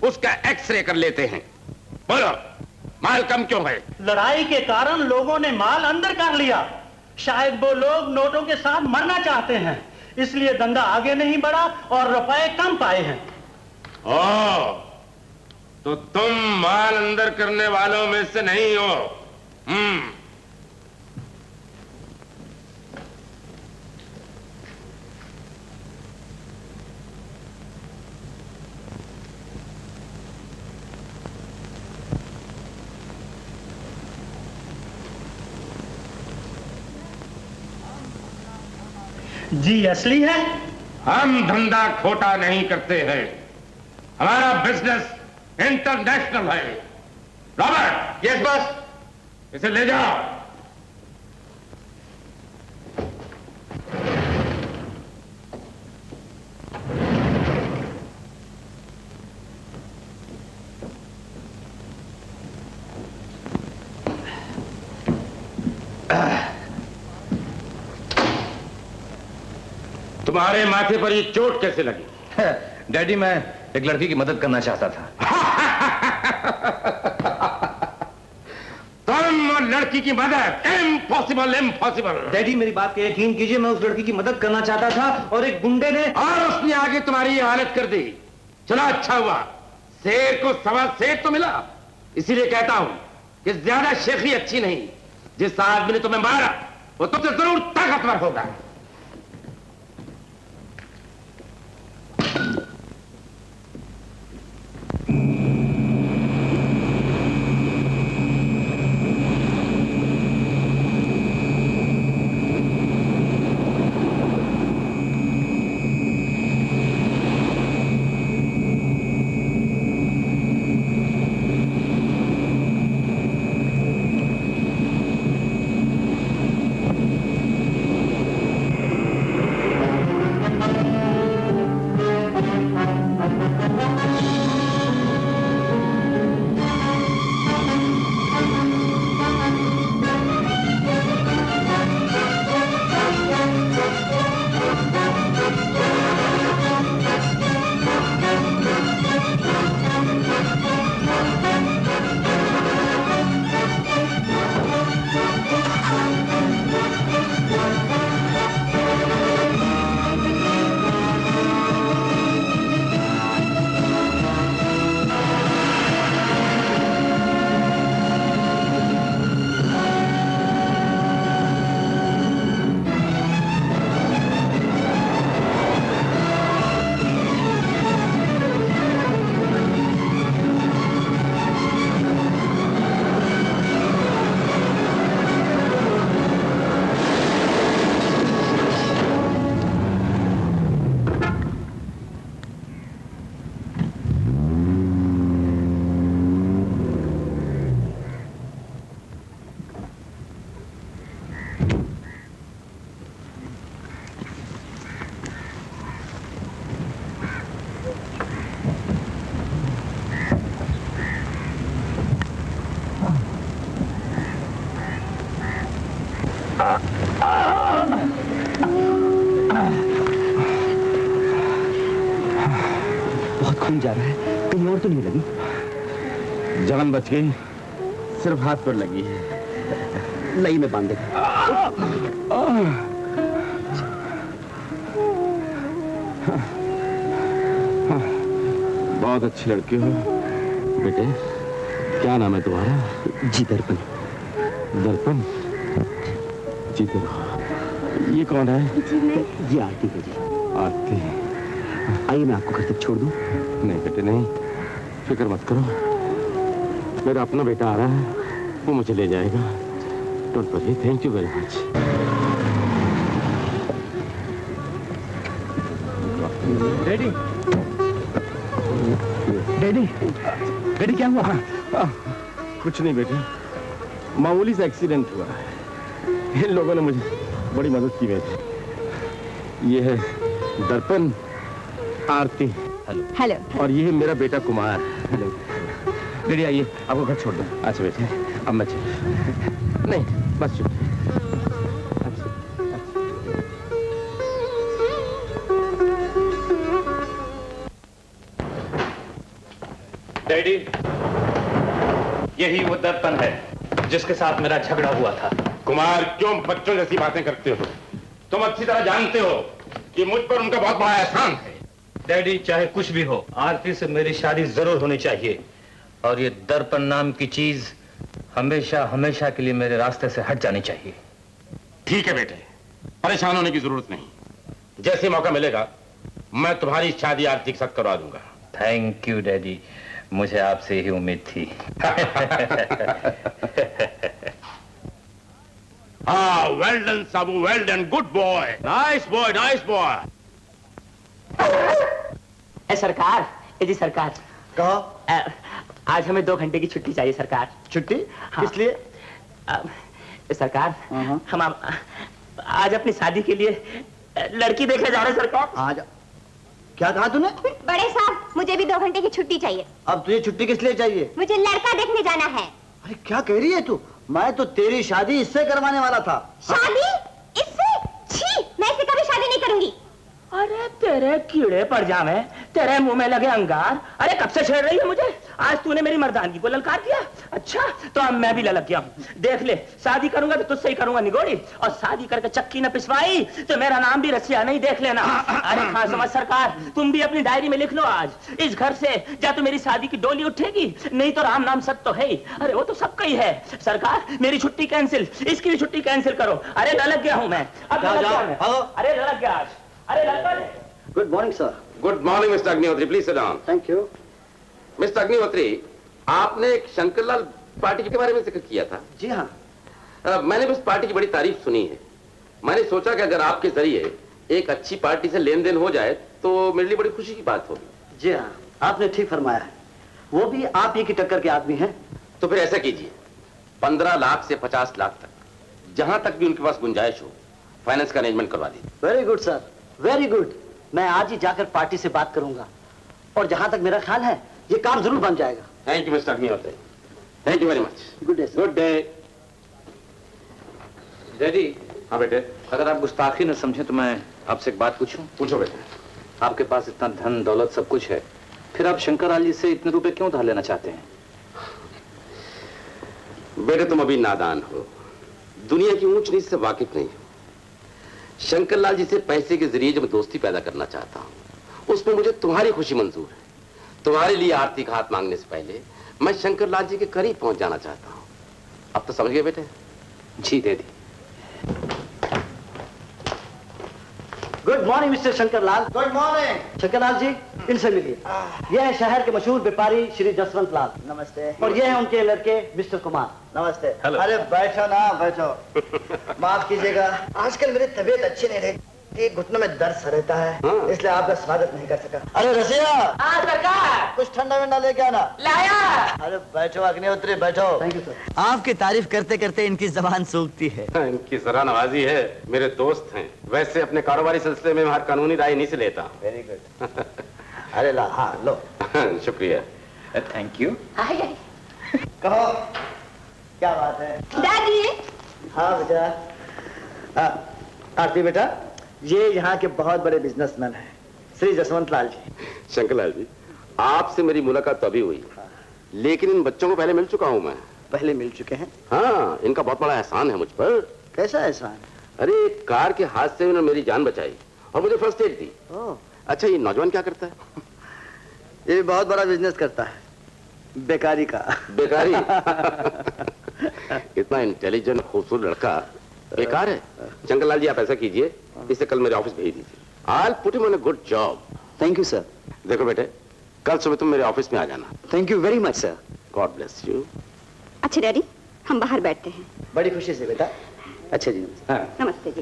उसका एक्सरे कर लेते हैं। बोलो, माल कम क्यों है? लड़ाई के कारण लोगों ने माल अंदर कर लिया। शायद वो लोग नोटों के साथ मरना चाहते हैं, इसलिए धंधा आगे नहीं बढ़ा और रुपए कम पाए हैं। ओ, तो तुम माल अंदर करने वालों में से नहीं हो। जी असली है। हम धंधा खोटा नहीं करते हैं, हमारा बिजनेस इंटरनेशनल है। रॉबर्ट। Yes boss. इसे ले जाओ। तुम्हारे माथे पर ये चोट कैसे लगी? डैडी, मैं एक लड़की की मदद करना चाहता था। तुम और लड़की की मदद? Impossible, impossible. डैडी, मेरी बात पे यकीन कीजिए, मैं उस लड़की की मदद करना चाहता था और एक गुंडे ने, और उसने आगे तुम्हारी ये हालत कर दी। चलो अच्छा हुआ, शेर को सवा शेर तो मिला। इसीलिए कहता हूं कि ज्यादा शेखी अच्छी नहीं। जिस आदमी ने तुम्हें मारा वो तुमसे जरूर ताकतवर होगा। बहुत खून जा रहा है, कहीं और तो नहीं लगी? जान बच गई, सिर्फ हाथ पर लगी है। लई में बांध दे। बहुत अच्छी लड़की हो बेटे। क्या नाम है तुम्हारा? जी दर्पण। दर्पण? जीते रहो। ये कौन है? ये आरती है जी। आरती? आइए मैं आपको घर तक छोड़ दूं। नहीं बेटे नहीं, फिक्र मत करो, मेरा अपना बेटा आ रहा है, वो मुझे ले जाएगा। Don't worry. Thank you very much. Daddy, daddy, daddy क्या हुआ? कुछ नहीं बेटे, मामूली सा एक्सीडेंट हुआ है। इन लोगों ने मुझे बड़ी मदद की बेटे। ये है दर्पण, आरती, हेलो, और ये है मेरा बेटा कुमार। हेलो। डैडी आइए, आपको घर छोड़ दो। अच्छा बेटे, अब मैं चल। नहीं बस चुप। डैडी, यही वो दर्पण है जिसके साथ मेरा झगड़ा हुआ था। कुमार, क्यों बच्चों जैसी बातें करते हो? तुम अच्छी तरह जानते हो कि मुझ पर उनका बहुत बड़ा एहसान है। डैडी, चाहे कुछ भी हो, आरती से मेरी शादी जरूर होनी चाहिए, और ये दर्पण नाम की चीज हमेशा हमेशा के लिए मेरे रास्ते से हट जानी चाहिए। ठीक है बेटे, परेशान होने की जरूरत नहीं। जैसे मौका मिलेगा मैं तुम्हारी शादी आरती के साथ करवा दूंगा। थैंक यू डैडी, मुझे आपसे ही उम्मीद थी। हाँ, well done Sabu, well done, good boy, nice boy, nice boy. सरकार, जी सरकार, कहो। आज हमें 2 घंटे की छुट्टी चाहिए सरकार। छुट्टी? हाँ। किस लिए? सरकार, हम आज अपनी शादी के लिए लड़की देखने जा रहे हैं सरकार। आज? क्या कहा तूने? बड़े साहब, मुझे भी 2 घंटे की छुट्टी चाहिए। अब तुझे छुट्टी किस लिए चाहिए? मुझे लड़का देखने जाना है। अरे क्या कह रही है तू? मैं तो तेरी शादी इससे करवाने वाला था। शादी इससे? छी, मैं इससे कभी शादी नहीं करूंगी। अरे तेरे कीड़े पड़ जावे, तेरे मुंह में लगे अंगार। अरे कब से छेड़ रही है मुझे? आज तूने मेरी मर्दानगी को ललकार दिया। अच्छा तो अब मैं भी ललक गया हूँ। देख ले, शादी करूंगा तो तुझसे ही करूंगा निगोड़ी, और शादी करके चक्की न पिसवाई तो मेरा नाम भी रसिया नहीं, देख लेना। अरे हाँ समझ सरकार, तुम भी अपनी डायरी में लिख लो, आज इस घर से या तो मेरी शादी की डोली उठेगी, नहीं तो राम नाम सत्य तो है ही। अरे वो तो सबका ही है। सरकार मेरी छुट्टी कैंसिल, इसकी भी छुट्टी कैंसिल करो। अरे ललक गया हूँ मैं, अब ललक गया मैं। अरे ललक गया आज। अरे ललक। Good morning sir. Good morning mister Agnihotri, please sit down. Thank you. Mister Agnihotri, आपने एक शंकरलाल पार्टी के बारे में जिक्र किया था। जी हाँ। मैंने भी उस पार्टी की बड़ी तारीफ सुनी है। मैंने सोचा कि अगर आपके जरिए एक अच्छी पार्टी से लेन देन हो जाए तो मेरे लिए बड़ी खुशी की बात होगी। जी हाँ, आपने ठीक फरमाया है। वो भी आप ही की टक्कर के आदमी हैं। तो फिर ऐसा कीजिए, 15 लाख से 50 लाख तक, जहां तक भी उनके पास गुंजाइश हो, फाइनेंस का अरेंजमेंट करवा दीजिए। Very good sir, very good. मैं आज ही जाकर पार्टी से बात करूंगा, और जहां तक मेरा ख्याल है ये काम जरूर बन जाएगा। Thank you mister Agnihotri, thank you very much. Good day. Good day. Daddy, हाँ बेटे। अगर आप गुस्ताखी न समझे तो मैं आपसे एक बात पूछूं? पूछो बेटे। आपके पास इतना धन दौलत सब कुछ है, फिर आप शंकरलाल जी से इतने रुपए क्यों उधार लेना चाहते हैं? बेटे तुम अभी नादान हो, दुनिया की ऊंच नीच से वाकिफ नहीं हो। शंकरलाल जी से पैसे के जरिए जब दोस्ती पैदा करना चाहता हूं, उसमें मुझे तुम्हारी खुशी मंजूर है। तुम्हारे लिए आर्थिक हाथ मांगने से पहले मैं शंकरलाल जी के करीब पहुंच जाना चाहता हूं। अब तो समझ गए बेटे? जी दीदी। Good morning mister Shankarlal. Good morning. Shankarlal ji, इनसे मिलिए। ये है शहर के मशहूर व्यापारी श्री जसवंत लाल। नमस्ते। और ये है उनके लड़के मिस्टर कुमार। नमस्ते। अरे बैठो ना, बैठो। माफ कीजिएगा, आजकल मेरी तबीयत अच्छी नहीं रही, घुटनों में दर्द सा रहता है, इसलिए आपका स्वागत नहीं कर सका। अरे रसिया, कुछ ठंडा वंडा लेके आना। लाया। अरे बैठो अग्निहोत्री, बैठो। Thank you sir. आपकी तारीफ करते करते इनकी जबान सूखती है। इनकी जरा नवाजी है, मेरे दोस्त हैं। वैसे अपने कारोबारी सिलसिले में हर कानूनी राय नहीं से लेता। Very good. अरे ला, हाँ लो। शुक्रिया। Thank you. कहो क्या बात है? दादी। हाँ बेटा। आरती बेटा, ये यहाँ के बहुत बड़े बिजनेसमैन हैं, श्री जसवंत लाल जी। शंकरलाल जी, आपसे मेरी मुलाकात तो अभी हुई, लेकिन इन बच्चों को पहले मिल चुका हूँ मैं। पहले मिल चुके हैं? हाँ, इनका बहुत बड़ा एहसान है मुझ पर। कैसा एहसान? अरे एक कार के हादसे से उन्होंने मेरी जान बचाई और मुझे फर्स्ट एड दी। अच्छा ये नौजवान क्या करता है? ये भी बहुत बड़ा बिजनेस करता है, बेकारी का। बेकारी? इतना इंटेलिजेंट खूबसूरत लड़का बेकार है। शंकरलाल जी आप ऐसा कीजिए, इसे कल मेरे ऑफिस भेज दीजिए। I'll put him on a good job. Thank you sir. देखो बेटे, कल सुबह तुम मेरे ऑफिस में आ जाना। Thank you very much sir. God bless you. अच्छा डैडी, हम बाहर बैठते हैं। बड़ी खुशी से बेटा। अच्छा जी। हाँ। नमस्ते जी।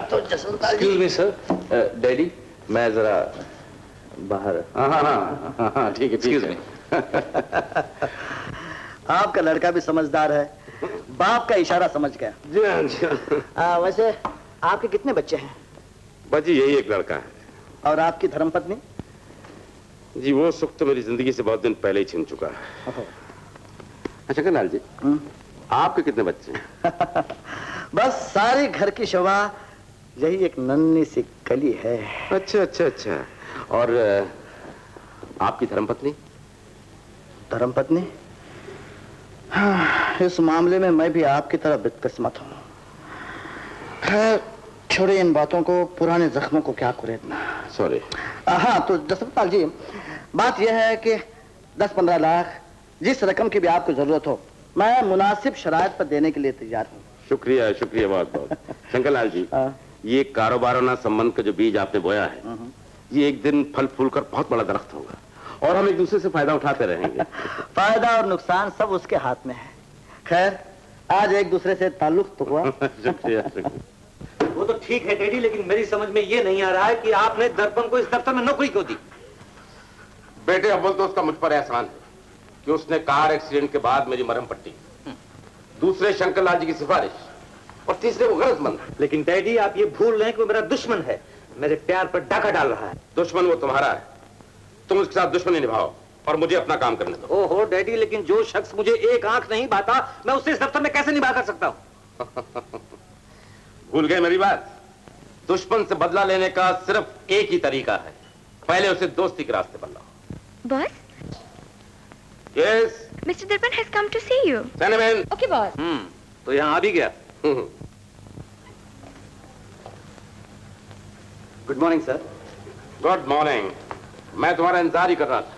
तो Jaswant Lal ji. Excuse me sir, daddy मैं जरा बाहर। हाँ ठीक है, एक्सक्यूज मी। आपका लड़का भी समझदार है, बाप का इशारा समझ गया। जी हाँ जी हाँ। वैसे आपके कितने बच्चे हैं? बस जी यही एक लड़का है। और आपकी धर्मपत्नी? जी वो सुख तो मेरी जिंदगी से बहुत दिन पहले ही छीन चुका है। अच्छा शंकरलाल जी, आपके कितने बच्चे हैं? बस सारे घर की शोभा यही एक नन्ही सी कली है। अच्छा अच्छा अच्छा। और आपकी धर्मपत्नी? धर्मपत्नी? हाँ, इस मामले में मैं भी आपकी तरह बदकिस्मत हूँ। खैर छोड़े इन बातों को, पुराने जख्मों को क्या कुरेदना। सॉरी। हाँ तो जसवंत लाल जी, बात यह है कि 10-15 लाख जिस रकम की भी आपको जरूरत हो, मैं मुनासिब शराइत पर देने के लिए तैयार हूँ। शुक्रिया शुक्रिया बहुत बहुत। शंकरलाल जी, ये कारोबाराना संबंध का जो बीज आपने बोया है, ये एक दिन फल फूल कर बहुत बड़ा दरख्त होगा और हम एक दूसरे से फायदा उठाते रहेंगे। फायदा और नुकसान सब उसके हाथ में है। खैर आज एक दूसरे से ताल्लुक तो हुआ। शुक्रिया शुक्रिया। वो तो ठीक है डैडी, लेकिन मेरी समझ में ये नहीं आ रहा है कि आपने दर्पण को इस दफ्तर में नौकरी क्यों दी? बेटे अव्वल तो उसका मुझ पर एहसान है कि उसने कार एक्सीडेंट के बाद मेरी मरहम पट्टी, दूसरे शंकरलाल जी की सिफारिश, और तीसरे वो गरजमंद। लेकिन डैडी आप ये भूल रहे हैं कि वो मेरा दुश्मन है, मेरे प्यार पर डाका डाल रहा है। दुश्मन वो तुम्हारा है, तुम उसके साथ दुश्मनी निभाओ। और मुझे अपना काम करने दो। ओहो डैडी, लेकिन जो शख्स मुझे एक आंख नहीं पाता, मैं उससे इस दफ्तर में कैसे निभा कर सकता हूं? भूल गए मेरी बात? दुश्मन से बदला लेने का सिर्फ एक ही तरीका है, पहले उसे दोस्ती के रास्ते पर लाओ। Boss, yes mister Darpan has come to see you. सेनेमैन। Okay boss. तो यहाँ आ भी गया। Good morning sir. Good morning. मैं तुम्हारा इंतजार ही कर रहा था,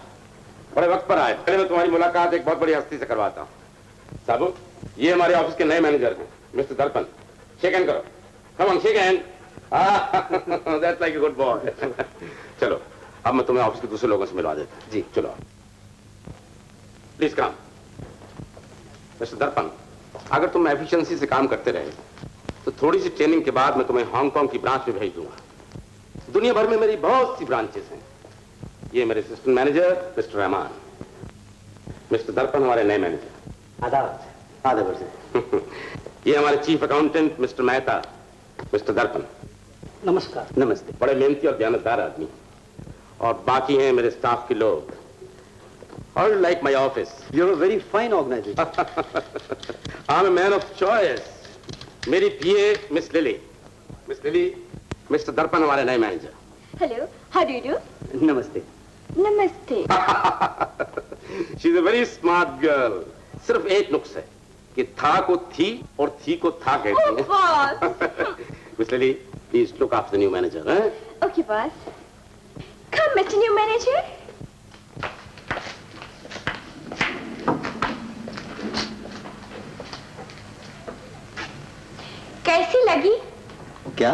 बड़े वक्त पर आए। पहले मैं तुम्हारी मुलाकात एक बहुत बड़ी हस्ती से करवाता हूँ। साबू, ये हमारे ऑफिस के नए मैनेजर हैं, मिस्टर दर्पण। शेक हैंड करो। Come on, shake hand. That's like a good boy. चलो, अब मैं तुम्हें ऑफिस के दूसरे लोगों से मिलवा देता हूँ। जी चलो, प्लीज कम। मिस्टर दर्पण, अगर तुम एफिशिएंसी से काम करते रहे तो थोड़ी सी ट्रेनिंग के बाद मैं तुम्हें हांगकांग की ब्रांच में भेज दूंगा। दुनिया भर में मेरी बहुत सी ब्रांचेस हैं। ये मेरे assistant manager mister Rahman, mister Darpan हमारे नए मैनेजर। आदाब। आदाब सर। ये हमारे chief accountant mister Mehta, mister दर्पण। नमस्कार। नमस्ते। बड़े मेहनती और दयानतदार आदमी। और बाकी हैं मेरे स्टाफ के लोग। और like my office, you are a very fine organisation. I am a man of choice. मेरी PA miss Lily. Miss Lily, mister Darpan हमारे नए manager. Hello, how do you do? नमस्ते। नमस्ते। She is a very smart girl. सिर्फ एक नुक्स है कि था को थी और थी को था कहती है। Miss lily, please look after the new manager. Okay boss. Come mister new manager. कैसी लगी? क्या?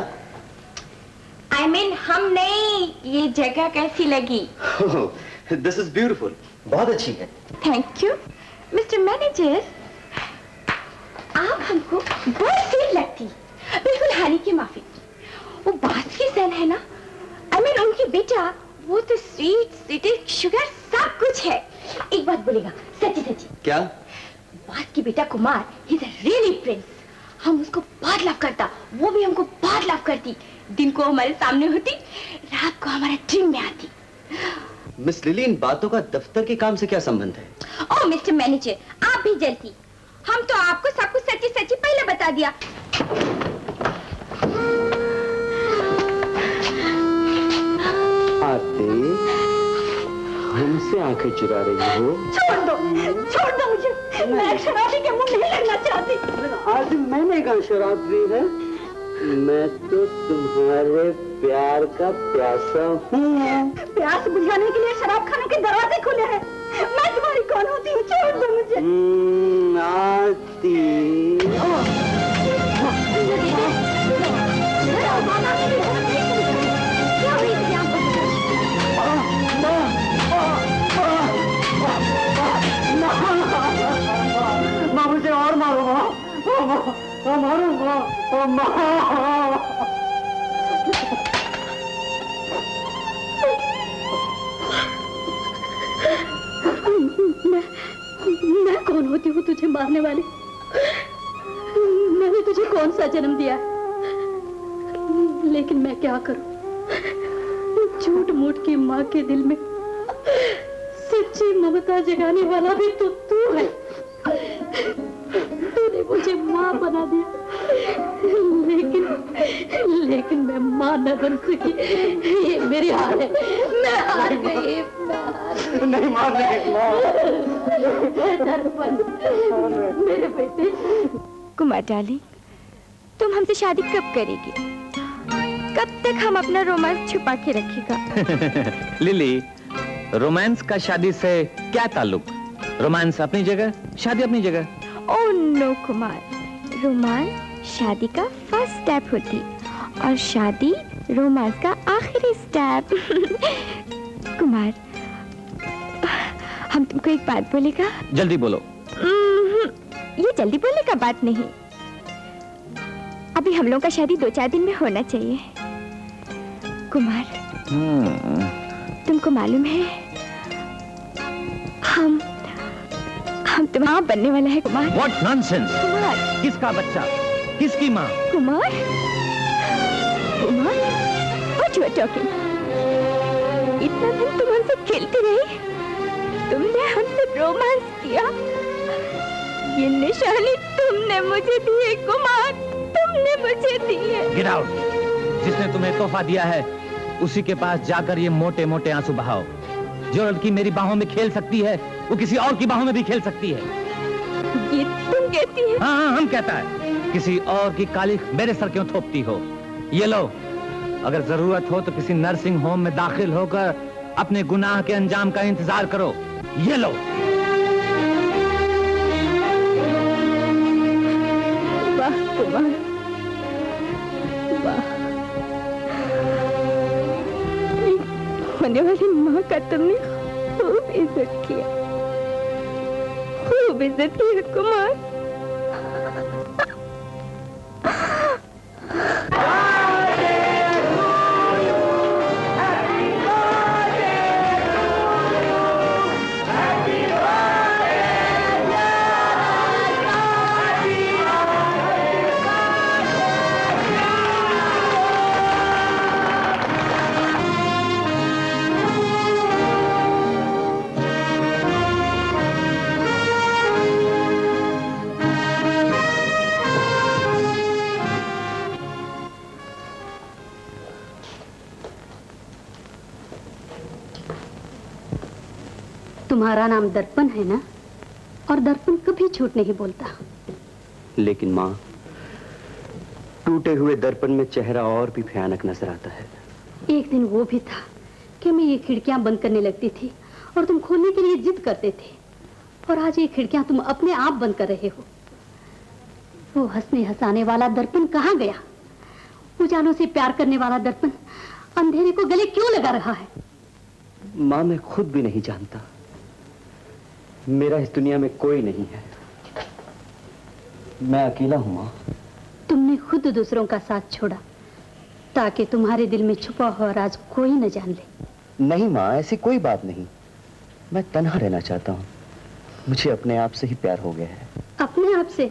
I mean, हम नहीं, ये जगह कैसी लगी? This is beautiful. बहुत अच्छी है। Thank you mister manager. आप हमको बहुत स्वीट लगती, बिल्कुल हानि की माफी। वो बात की सन है ना, I mean, उनकी बेटा वो तो स्वीट स्वीट शुगर सब कुछ है। एक बात बोलेगा सच्ची सच्ची? क्या? बात की बेटा Kumar, he is a really Prince. हम उसको बहुत लव करता, वो भी हमको बहुत लव करती। दिन को हमारे सामने होती, रात को हमारे ड्रीम में आती। मिस लिली, इन बातों का दफ्तर के काम से क्या संबंध है? ओह मिस्टर मैनेजर, आप भी जलती। हम तो आपको सब कुछ सच्ची सच्ची पहले बता दिया। आते हमसे आंखें चुरा रही हो? छोड़ दो मुझे। मैं शराबी के मुंह नहीं लगना चाहती। आज मैंने कहा शराब पी है? मैं तो तुम्हारे प्यार का प्यासा हूँ। प्यास बुझाने के लिए शराब खाने के दरवाजे खुले हैं। मैं तुम्हारी कौन होती हूँ? छोड़ दो मुझे। आती। माँ मुझे और मारो, माँ मारो, माँ। मैं कौन होती हूँ तुझे मारने वाली? मैंने तुझे कौन सा जन्म दिया? लेकिन मैं क्या करूं? झूठ मूठ की माँ के दिल में सच्ची ममता जगाने वाला भी तो तू है। तूने मुझे माँ बना दिया, लेकिन मैं माँ न बन सकी। ये मेरी हार है। मैं हार गई। नहीं माँ, नहीं माँ। मेरे बेटे। कुमार डार्लिंग, तुम हमसे शादी कब करेगी? कब तक हम अपना रोमांस छुपा के रखेगा? लिली, रोमांस का शादी से क्या ताल्लुक? रोमांस अपनी जगह, शादी अपनी जगह। ओह नो कुमार, रोमांस शादी का फर्स्ट स्टेप होती और शादी रोमांस का आखिरी स्टेप। कुमार, हम तुमको एक बात बोलेगा? जल्दी बोलो। ये जल्दी बोलने का बात नहीं। अभी हम लोगों का शादी 2-4 दिन में होना चाहिए। कुमार, तुमको मालूम है हम तुम्हारा बनने वाला है कुमार। What nonsense? कुमार, किसका बच्चा, किसकी माँ? Kumar, Kumar, what you are talking? इतना दिन तुम हमसे खेलती रही, तुमने हमसे रोमांस किया। ये निशानी तुमने मुझे दी है कुमार, तुमने मुझे दी है। Get out. जिसने तुम्हें तोहफा दिया है उसी के पास जाकर ये मोटे मोटे आंसू बहाओ। जो लड़की मेरी बाहों में खेल सकती है वो किसी और की बाहों में भी खेल सकती है। ये तुम कहती है? हाँ, हम कहता है। किसी और की कालिख मेरे सर क्यों थोपती हो? ये लो, अगर जरूरत हो तो किसी नर्सिंग होम में दाखिल होकर अपने गुनाह के अंजाम का इंतजार करो। ये लो। वाह कुमार, वाह। होने वाली माँ का तुमने खूब इज्जत किया, खूब इज्जत की है कुमार। तुम्हारा नाम दर्पण है ना? और दर्पण कभी झूठ नहीं बोलता। लेकिन माँ, टूटे हुए दर्पण में चेहरा और भी भयानक नजर आता है। एक दिन वो भी था कि मैं ये खिड़कियां बंद करने लगती थी और तुम खोलने के लिए जिद करते थे, और आज ये खिड़कियां तुम अपने आप बंद कर रहे हो। वो हंसने हंसाने वाला दर्पण कहाँ गया? उजालों से प्यार करने वाला दर्पण अंधेरे को गले क्यों लगा रहा है? माँ, मैं खुद भी नहीं जानता। मेरा इस दुनिया में कोई नहीं है। मैं अकेला हूं माँ। तुमने खुद दूसरों का साथ छोड़ा ताकि तुम्हारे दिल में छुपा हुआ राज कोई न जान ले। नहीं माँ, ऐसी कोई बात नहीं। मैं तन्हा रहना चाहता हूँ। मुझे अपने आप से ही प्यार हो गया है। अपने आप से?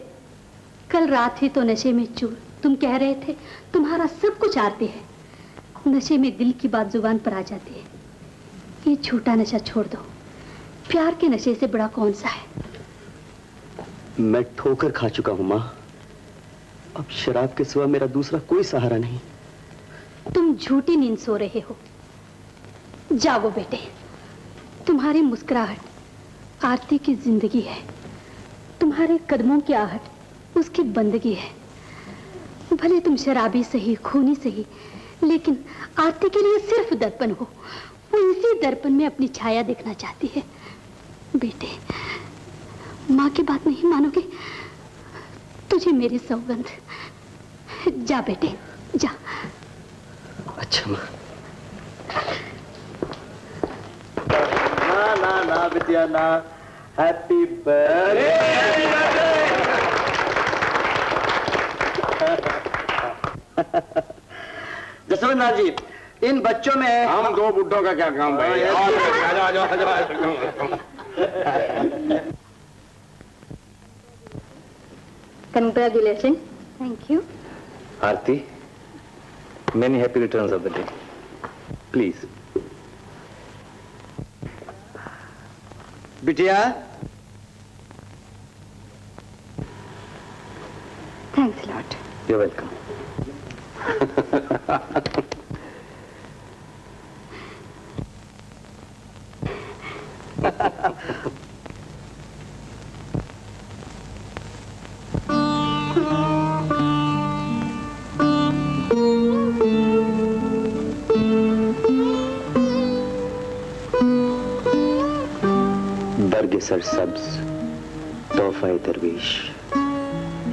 कल रात ही तो नशे में चूर तुम कह रहे थे तुम्हारा सब कुछ आरती है। नशे में दिल की बात जुबान पर आ जाती है। ये झूठा नशा छोड़ दो। प्यार के नशे से बड़ा कौन सा है? मैं ठोकर खा चुका हूं माँ। अब शराब के सिवा मेरा दूसरा कोई सहारा नहीं। तुम झूठी नींद सो रहे हो। जागो बेटे। तुम्हारी मुस्कुराहट आरती की जिंदगी है। तुम्हारे कदमों की आहट उसकी बंदगी है। भले तुम शराबी सही, खूनी सही, लेकिन आरती के लिए सिर्फ दर्पण हो। वो इसी दर्पण में अपनी छाया देखना चाहती है। बेटे, माँ की बात नहीं मानोगे? तुझे मेरी सौगंध। जा बेटे, जा। अच्छा माँ। ना ना ना बिटिया ना। Happy birthday. जसवंत जी, इन बच्चों में हम दो बुड्ढों का क्या काम भाई? Congratulation. Thank you. Aarti, many happy returns of the day. Please. बिटिया। Thanks lot. You welcome. बर्ग सरसब्ज तोहफा दरवेश।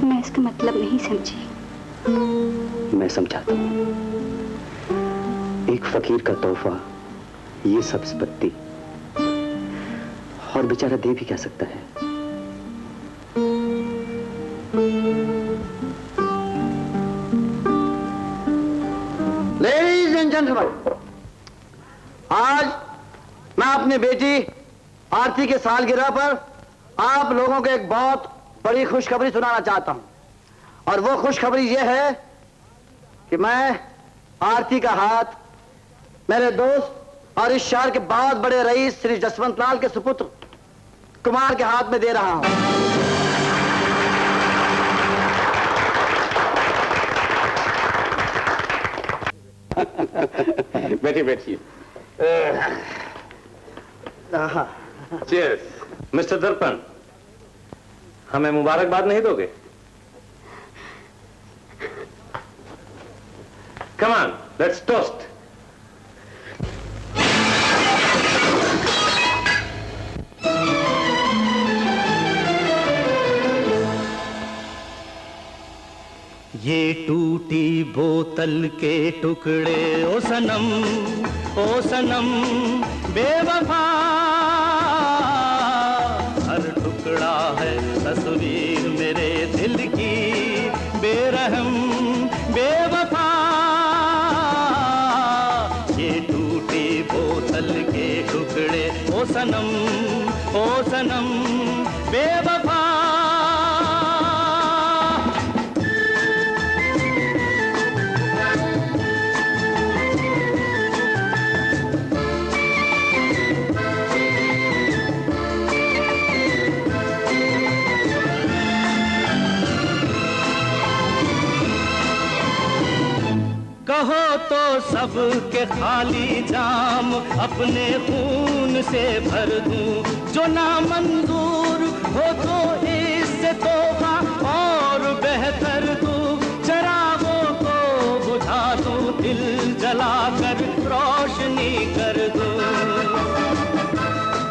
मैं इसका मतलब नहीं समझी। मैं समझाता हूँ। एक फकीर का तोहफा ये सब्ज पत्ती, और बेचारा दे भी क्या सकता है। लेडीज एंड जेंटलमैन, आज मैं अपनी बेटी आरती के सालगिरह पर आप लोगों को एक बहुत बड़ी खुशखबरी सुनाना चाहता हूं। और वो खुशखबरी ये है कि मैं आरती का हाथ मेरे दोस्त और इस शहर के बहुत बड़े रईस श्री जसवंत लाल के सुपुत्र कुमार के हाथ में दे रहा हूं। बैठिए बैठिए। चीयर्स। मिस्टर दर्पण, हमें मुबारकबाद नहीं दोगे? Come on, let's toast. ये टूटी बोतल के टुकड़े ओ सनम बेवफा, हर टुकड़ा है तस्वीर मेरे दिल की बेरहम बेवफा। ये टूटी बोतल के टुकड़े ओ सनम बेवफा। कहो तो सबके खाली जाम अपने खून से भर दूं, जो नामंजूर हो तो इससे तोबा और बेहतर दूं, चरागों को बुझा दूं, दिल जलाकर रोशनी कर दूं।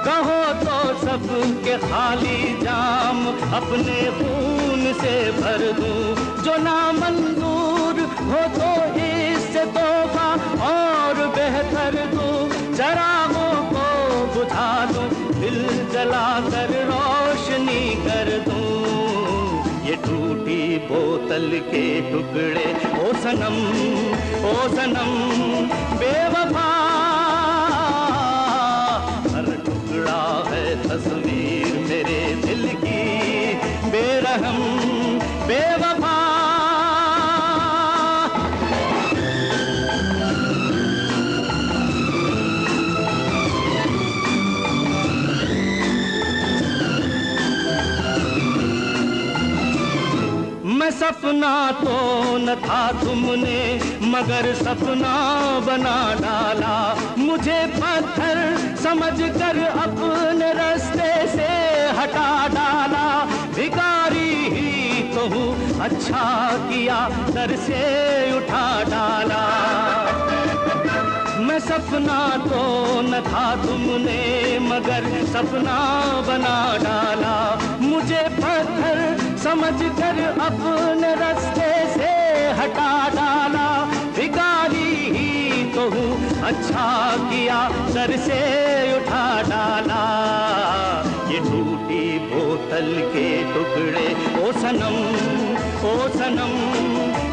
कहो तो सबके खाली जाम अपने खून से भर दूं, जो नामंजूर हो तो इससे तोबा और बेहतर दूं, चरागों को बुझा दूं, दिल जलाकर रोशनी कर दूं। ये टूटी बोतल के टुकड़े ओ सनम बेवफा, हर टुकड़ा है तस्वीर मेरे दिल की बेरहम बेवफा। मैं सपना तो न था तुमने मगर सपना बना डाला, मुझे पत्थर समझकर अपने रास्ते से हटा डाला। भिखारी ही तो हूँ, अच्छा किया दर से उठा डाला। मैं सपना तो न था तुमने मगर सपना बना डाला, मुझे पत्थर समझकर अपने रास्ते से हटा डाला। भिखारी ही तो हूँ, अच्छा किया सर से उठा डाला। ये टूटी बोतल के टुकड़े ओ सनम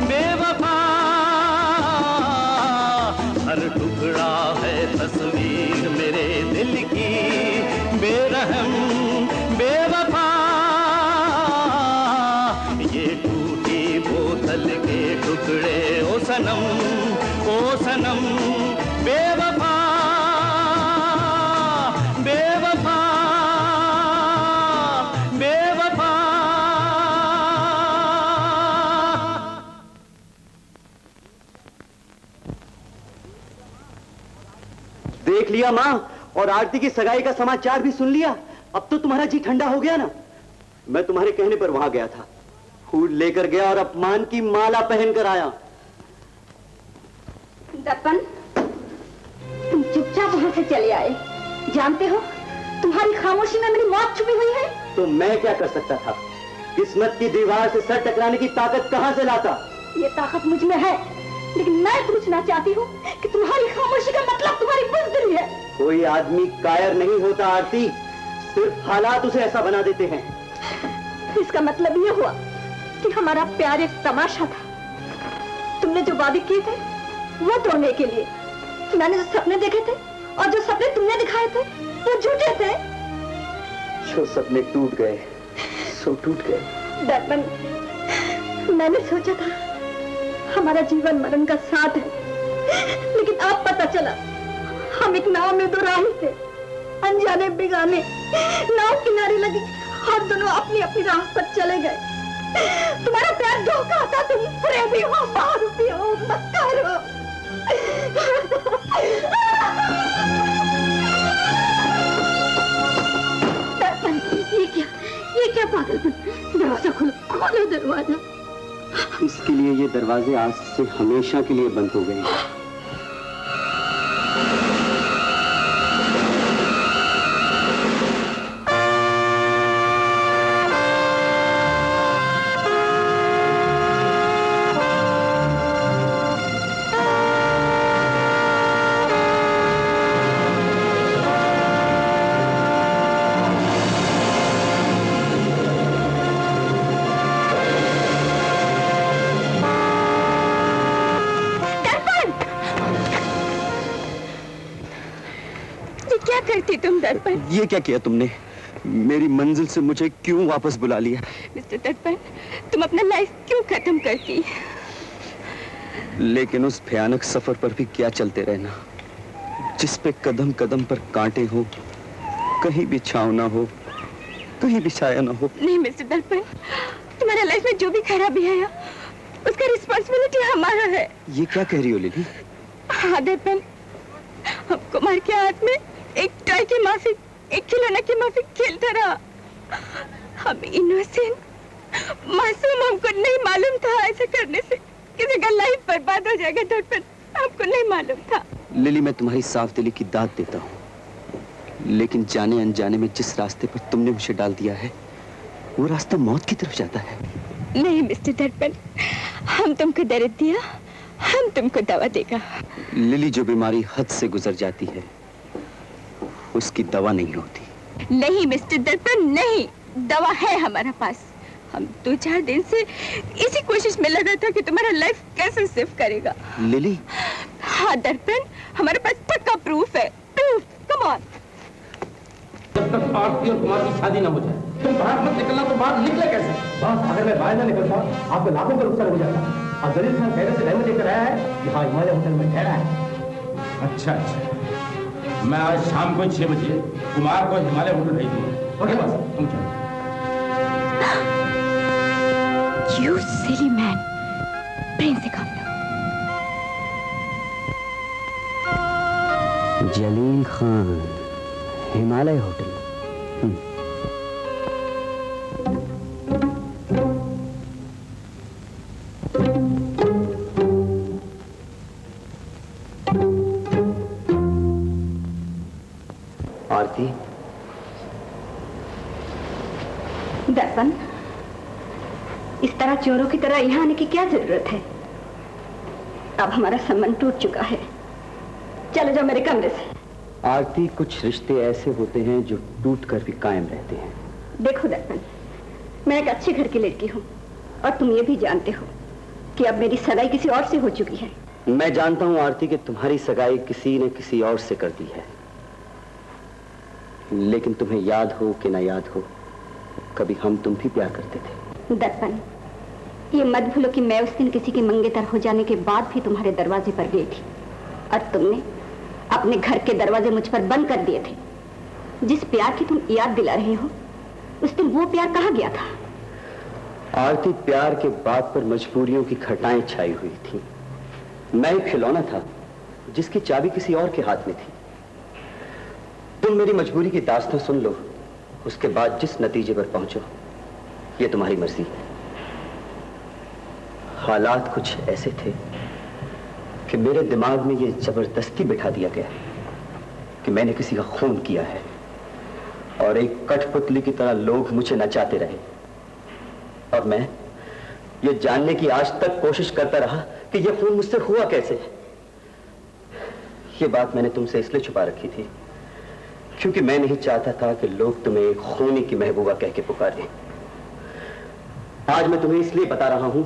बेवफा, हर टुकड़ा है तस्वीर मेरे दिल की बेरहम बेवफा। ये टूटी बोतल के टुकड़े ओ सनम बेवफा बेवफा बेवफा। देख लिया माँ, और आरती की सगाई का समाचार भी सुन लिया। अब तो तुम्हारा जी ठंडा हो गया ना। मैं तुम्हारे कहने पर वहां गया था, फूल लेकर गया और अपमान की माला पहनकर आया। दर्पण, तुम चुपचाप वहां से चले आए। जानते हो तुम्हारी खामोशी में मेरी मौत छुपी हुई है। तो मैं क्या कर सकता था? किस्मत की दीवार से सर टकराने की ताकत कहां से लाता? ये ताकत मुझ में है, लेकिन मैं पूछना चाहती हूँ कि तुम्हारी खामोशी का मतलब तुम्हारी बुज़दिली है। कोई आदमी कायर नहीं होता आरती, सिर्फ हालात उसे ऐसा बना देते हैं। इसका मतलब ये हुआ कि हमारा प्यार एक तमाशा था। तुमने जो वादे किए थे वो तोड़ने के लिए, मैंने जो सपने देखे थे और जो सपने तुमने दिखाए थे वो झूठे थे। जो सपने टूट गए सो टूट गए। दर्पण, मैंने सोचा था हमारा जीवन मरण का साथ है, लेकिन अब पता चला हम एक नाव में दो राही थे, अनजाने बिगाने, नाव किनारे लगी और दोनों अपनी अपनी राह पर चले गए। तुम्हारा प्यार धोखा था, तुम प्रेमी हो, मारूफी हो, मक्कार हो। ये क्या पागलपन? दरवाजा खोलो, खोलो दरवाजा। इसके लिए ये दरवाजे आज से हमेशा के लिए बंद हो गए हैं। ये क्या किया तुमने? मेरी मंजिल से मुझे क्यों वापस बुला लिया? मिस्टर दर्पण, तुम अपना लाइफ क्यों खत्म करती? लेकिन उस भयानक सफर पर भी क्या चलते रहना, जिस पे कदम कदम पर कांटे हो, कहीं भी छांव ना हो, कहीं भी छाया ना हो। नहीं मिस्टर दर्पण, तुम्हारे लाइफ में जो भी खराबी है उसका रिस्पॉन्सिबिलिटी हमारा है। ये क्या कह रही हो लिली? हाँ दर्पण, हम कुमार के हाथ में एक टॉय की माफी, एक खिलौना की माफी खेलता रहा। हम इनोसेंट मासूम, हमको नहीं मालूम था ऐसा करने से किसी का लाइफ बर्बाद हो जाएगा। दर्पण, आपको नहीं मालूम था। लिली, मैं तुम्हारी साफ दिली की दाद देता हूँ, लेकिन जाने अनजाने में जिस रास्ते पर तुमने मुझे डाल दिया है वो रास्ता मौत की तरफ जाता है। नहीं मिस्टर दर्पण, हम तुमको दर्द दिया, हम तुमको दवा देगा। लिली, जो बीमारी हद से गुजर जाती है उसकी दवा नहीं होती। नहीं मिस्टर दर्पण, नहीं, दवा है हमारे पास। हम 2-4 दिन से इसी कोशिश में लगा था कि तुम्हारा लाइफ कैसे सेव करेगा। लिली? हाँ दर्पण, हमारे पास पक्का प्रूफ है। Proof, come on. जब तक आरती और कुमार की शादी ना हो जाए तुम बाहर मत निकलना। तो बाहर निकले कैसे? बस अगर मैं बाहर ना निकलता आपको लाखों का नुकसान हो जाता। और दलील खान पहले से रहमत लेकर आया है कि हाँ हिमालय होटल में ठहरा है। अच्छा अच्छा, मैं आज शाम को 6 बजे कुमार को हिमालय होटल भेज दूंगा। ओके बस, तुम चलो। You silly man, प्रेम से काम लो। जलील खान, हिमालय होटल। आरती, दर्पण, इस तरह चोरों की तरह यहाँ आने की क्या जरूरत है? अब हमारा संबंध टूट चुका है। चले जाओ मेरे कमरे से। आरती, कुछ रिश्ते ऐसे होते हैं जो टूट कर भी कायम रहते हैं। देखो दर्पण, मैं एक अच्छे घर की लड़की हूँ और तुम ये भी जानते हो कि अब मेरी सगाई किसी और से हो चुकी है। मैं जानता हूँ आरती कि तुम्हारी सगाई किसी ने किसी और से कर दी है, लेकिन तुम्हें याद हो कि ना याद हो, कभी हम तुम भी प्यार करते थे। दर्पण, ये मत भूलो कि मैं उस दिन किसी के मंगेतर हो जाने के बाद भी तुम्हारे दरवाजे पर गई थी और तुमने अपने घर के दरवाजे मुझ पर बंद कर दिए थे। जिस प्यार की तुम याद दिला रहे हो, उस दिन वो प्यार कहाँ गया था? आरती, प्यार के बाद पर मजबूरियों की घटाएं छाई हुई थी। मैं एक खिलौना था जिसकी चाबी किसी और के हाथ में थी। तुम मेरी मजबूरी की दास्तां सुन लो, उसके बाद जिस नतीजे पर पहुंचो ये तुम्हारी मर्जी है। हालात कुछ ऐसे थे कि मेरे दिमाग में ये जबरदस्ती बिठा दिया गया कि मैंने किसी का खून किया है और एक कठपुतली की तरह लोग मुझे नचाते रहे और मैं ये जानने की आज तक कोशिश करता रहा कि ये खून मुझसे हुआ कैसे। ये बात मैंने तुमसे इसलिए छुपा रखी थी क्योंकि मैं नहीं चाहता था कि लोग तुम्हें एक खूनी की महबूबा कह के पुकारें। आज मैं तुम्हें इसलिए बता रहा हूं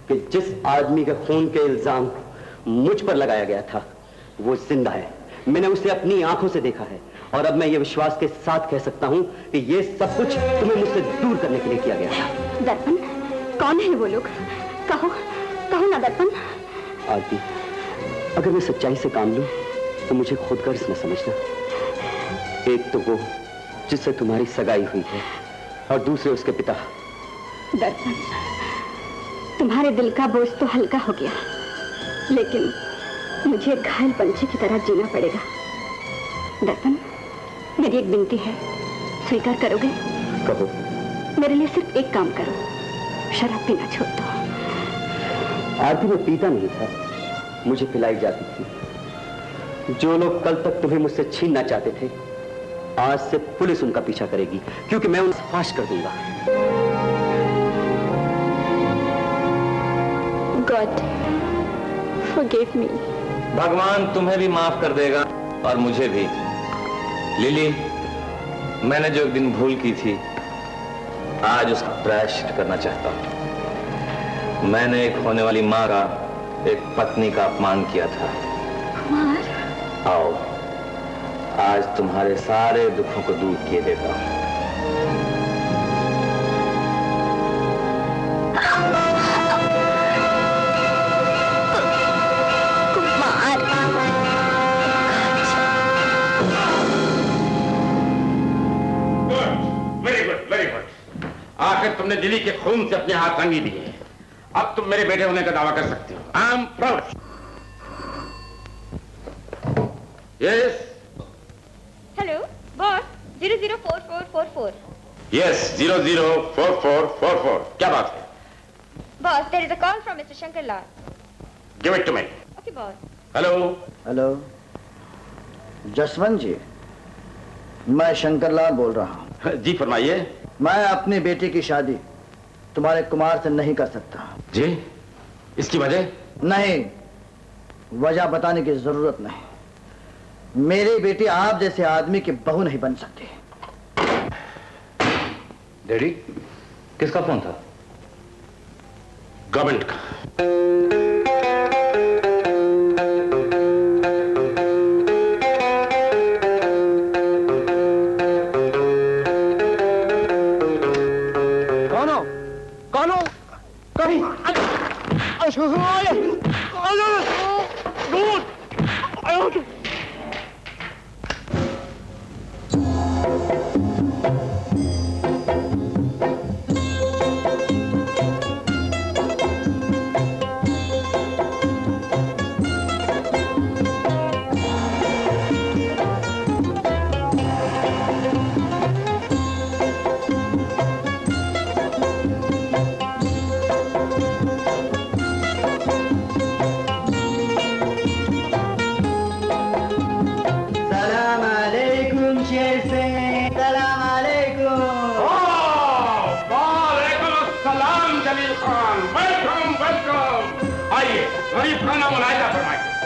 कि जिस आदमी के खून के इल्जाम मुझ पर लगाया गया था वो जिंदा है। मैंने उसे अपनी आंखों से देखा है और अब मैं ये विश्वास के साथ कह सकता हूं कि ये सब कुछ तुम्हें मुझसे दूर करने के लिए किया गया था। दर्पण, कौन है वो लोग? कहो, कहो ना दर्पण। आरती, अगर मैं सच्चाई से काम लूं तो मुझे खुद गर्ज न समझना। एक तो वो जिससे तुम्हारी सगाई हुई है और दूसरे उसके पिता। दर्पण, तुम्हारे दिल का बोझ तो हल्का हो गया, लेकिन मुझे घायल पंछी की तरह जीना पड़ेगा। दर्पण, मेरी एक विनती है, स्वीकार करोगे? कहो। मेरे लिए सिर्फ एक काम करो, शराब पीना छोड़ दो। आरती में पीता नहीं था, मुझे पिलाई जाती थी। जो लोग कल तक तुम्हें मुझसे छीनना चाहते थे, आज से पुलिस उनका पीछा करेगी, क्योंकि मैं उन्हें फाश कर दूंगा। God forgive me. भगवान तुम्हें भी माफ कर देगा और मुझे भी। लिली, मैंने जो एक दिन भूल की थी, आज उसका प्रायश्चित करना चाहता हूं। मैंने एक होने वाली माँ का, एक पत्नी का अपमान किया था। कुमार, आओ, आज तुम्हारे सारे दुखों को दूर किए देता हूं। आखिर तुमने दिल्ली के खून से अपने हाथ रंगी दिए। अब तुम मेरे बेटे होने का दावा कर सकते हो। I am proud. Yes. Hello boss, 004444। Yes, 004444। क्या बात है? Boss, there is a call from mister Shankar Lal. Give it to me. Okay boss. Hello. Hello Jaswant ji, मैं शंकर लाल बोल रहा हूँ। जी फरमाइए। मैं अपनी बेटी की शादी तुम्हारे कुमार से नहीं कर सकता। जी, इसकी वजह? नहीं, वजह बताने की जरूरत नहीं। मेरी बेटी आप जैसे आदमी की बहू नहीं बन सकती। डैडी, किसका फोन था? गवर्नमेंट का।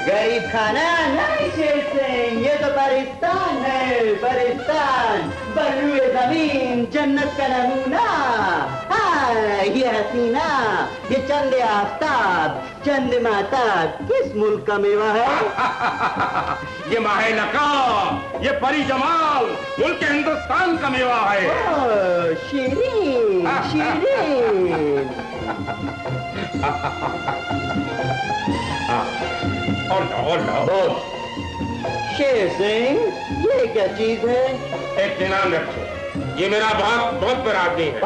गरीब खाना नहीं शेर सिंह, ये तो परिस्तान है, परिस्तान। बर्रुए जमीन, जन्नत का नमूना। हाँ, ये हसीना, ये चंदे आफ्ताब, चंद माता किस मुल्क का मेवा है? ये माहे नकाब, ये परी जमाल मुल्क हिंदुस्तान का मेवा है। ओह, शीरीन, शीरीन। और शेर सिंह, ये क्या चीज है? एक इनाम रखो, ये मेरा बहुत बड़ा आदमी है।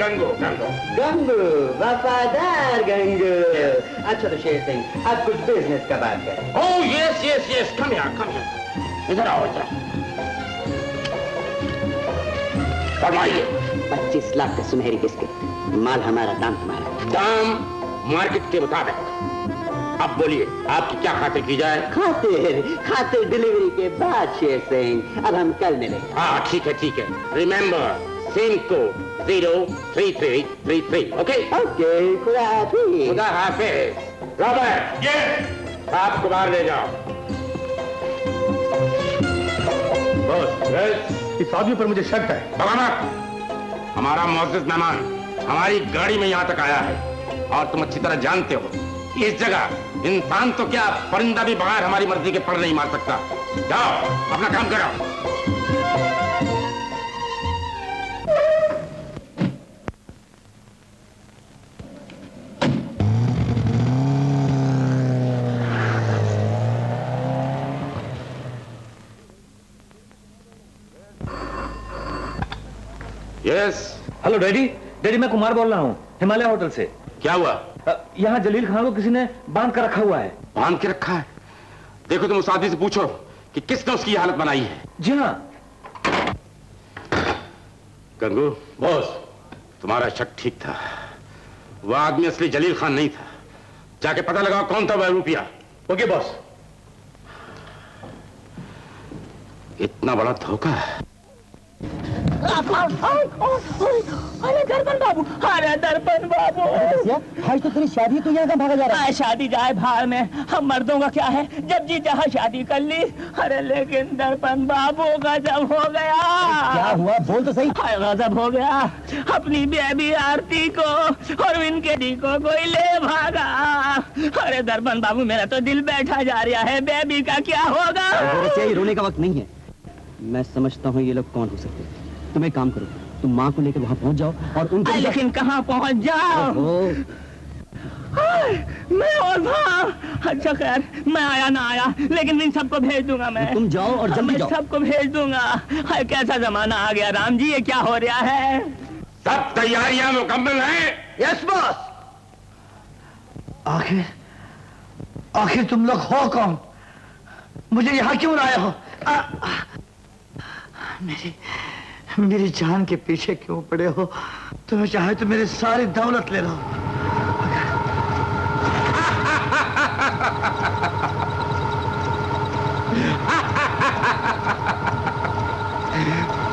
गंगू, गंगू। गंगू, वफादार गंगू। अच्छा तो शेर सिंह, अब कुछ बिजनेस का बात करें। Oh yes yes yes, come here, come here. इधर आओ, इधर। फरमाइए। 25 लाख का सुनहरी बिस्किट, माल हमारा, दाम तुम्हारा। दाम मार्केट के मुताबिक। अब बोलिए, आपकी क्या खातिर की जाए? खातिर डिलीवरी के बाद शेर सिंह, अब हम कल मिलेंगे। हाँ ठीक है, ठीक है। Remember, same code 03333। Okay okay, खुदा हाफिज। खुदा हाफिज। रॉबर्ट, ये आप कुमार ले जाओ। बस इस आदमी पर मुझे शक है। बगावत, हमारा मुअज़्ज़िज़ मेहमान हमारी गाड़ी में यहाँ तक आया है और तुम अच्छी तरह जानते हो इस जगह इंसान तो क्या परिंदा भी बगैर हमारी मर्जी के पर नहीं मार सकता। जाओ अपना काम करो। यस। Hello daddy. डैडी मैं कुमार बोल रहा हूँ हिमालय होटल से। क्या हुआ? यहाँ जलील खान को किसी ने बांध कर रखा हुआ है। बांध के रखा है? देखो तुम उस आदमी से पूछो कि किसने उसकी हालत बनाई है। जी हाँ। गंगू बॉस, तुम्हारा शक ठीक था। वह आदमी असली जलील खान नहीं था। जाके पता लगाओ कौन था वह रुपया। Okay boss. इतना बड़ा धोखा। अरे दर्पण बाबू, अरे दर्पण बाबू। भाई तो तेरी शादी तो यहाँ भागा जा रहा है। शादी जाए भाड़ में, हम मर्दों का क्या है, जब जी जहाँ शादी कर ली। अरे लेकिन दर्पण बाबू गजब हो गया। क्या हुआ बोल तो सही। गजब हो गया। अपनी बेबी आरती को और इनके दी को कोई ले भागा। अरे दर्पण बाबू मेरा तो दिल बैठा जा रहा है, बेबी का क्या होगा। रोने का वक्त नहीं है। मैं समझता हूँ ये लोग कौन हो सकते हैं। तुम एक काम करो, तुम माँ को लेकर वहाँ पहुँच जाओ और उनको। लेकिन कहाँ पहुँच जाओ? मैं और माँ। अच्छा खैर, मैं आया ना आया, लेकिन इन सबको भेज दूंगा मैं। तुम जाओ और जल्दी जाओ। मैं सबको भेज दूंगा। हाय कैसा जमाना आ गया राम जी, ये क्या हो रहा है? सब तैयारियां मुकम्मल हैं? Yes boss. आखिर तुम लोग हो कौन? मुझे यहाँ क्यों लाए हो? मेरी जान के पीछे क्यों पड़े हो? तुम्हें चाहे तो मेरी सारी दौलत ले लो।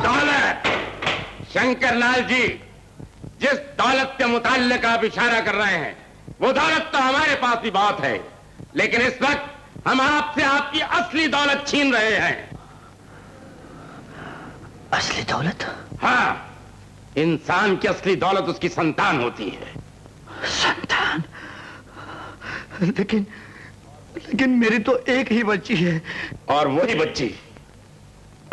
दौलत? शंकरलाल जी, जिस दौलत के मुताल्लिक आप इशारा कर रहे हैं, वो दौलत तो हमारे पास भी बहुत है, लेकिन इस वक्त हम आपसे आपकी असली दौलत छीन रहे हैं। असली दौलत? हाँ, इंसान की असली दौलत उसकी संतान होती है। संतान? लेकिन मेरी तो एक ही बच्ची है। और वही बच्ची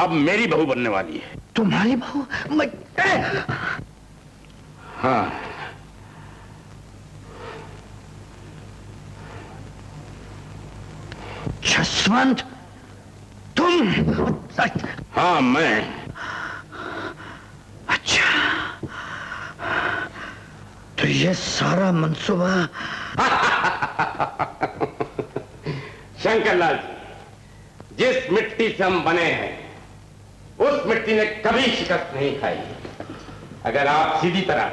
अब मेरी बहू बनने वाली है। तुम्हारी बहू? हाँ। जसवंत, तुम? हाँ मैं। अच्छा, तो ये सारा मंसूबा। शंकरलाल जी, जिस मिट्टी से हम बने हैं, उस मिट्टी ने कभी शिकस्त नहीं खाई। अगर आप सीधी तरह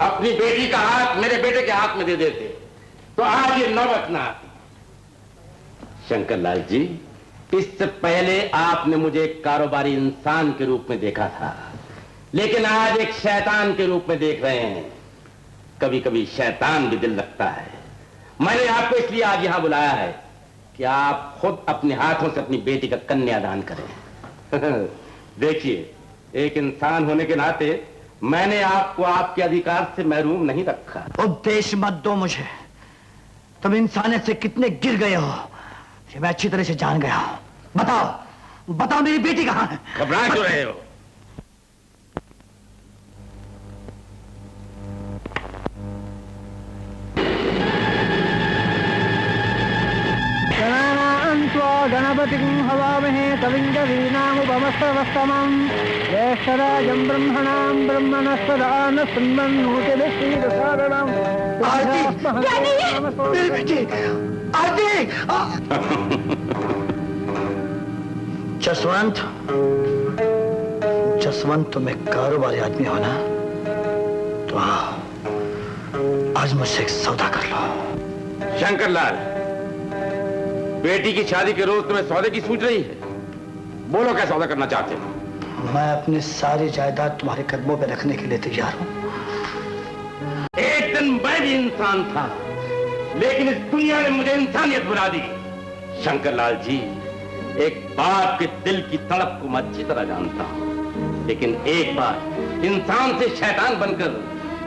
अपनी बेटी का हाथ मेरे बेटे के हाथ में दे देते, तो आज ये नौबत ना आती। शंकरलाल जी, इससे पहले आपने मुझे एक कारोबारी इंसान के रूप में देखा था, लेकिन आज एक शैतान के रूप में देख रहे हैं। कभी कभी शैतान भी दिल रखता है। मैंने आपको इसलिए आज यहां बुलाया है कि आप खुद अपने हाथों से अपनी बेटी का कन्यादान करें। देखिए, एक इंसान होने के नाते मैंने आपको आपके अधिकार से महरूम नहीं रखा। उपदेश मत दो मुझे। तुम इंसानियत से कितने गिर गए हो ये मैं अच्छी तरह से जान गया हूं। बताओ मेरी बेटी कहां है? घबरा क्यों रहे हो? गणपति हवामहे कविं कवीनामुपमस्तवस्तमं ज्येष्ठराजं ब्रह्मणां ब्रह्मणस्पदा न शृण्वन्नोतिभिश्रीदसादनं। मेरी बेटी आरती! जसवंत तुम एक कारोबारी आदमी हो ना, तो आओ आज मुझसे एक सौदा कर लो। शंकरलाल, बेटी की शादी के रोज तुम्हें सौदे की सूझ रही है? बोलो क्या सौदा करना चाहते हो? मैं अपनी सारी जायदाद तुम्हारे कदमों पे रखने के लिए तैयार हूं। एक दिन मैं भी इंसान था, लेकिन इस दुनिया ने मुझे इंसानियत बुला दी। शंकरलाल जी, एक बाप के दिल की तड़प को मैं अच्छी तरह जानता हूं, लेकिन एक बार इंसान से शैतान बनकर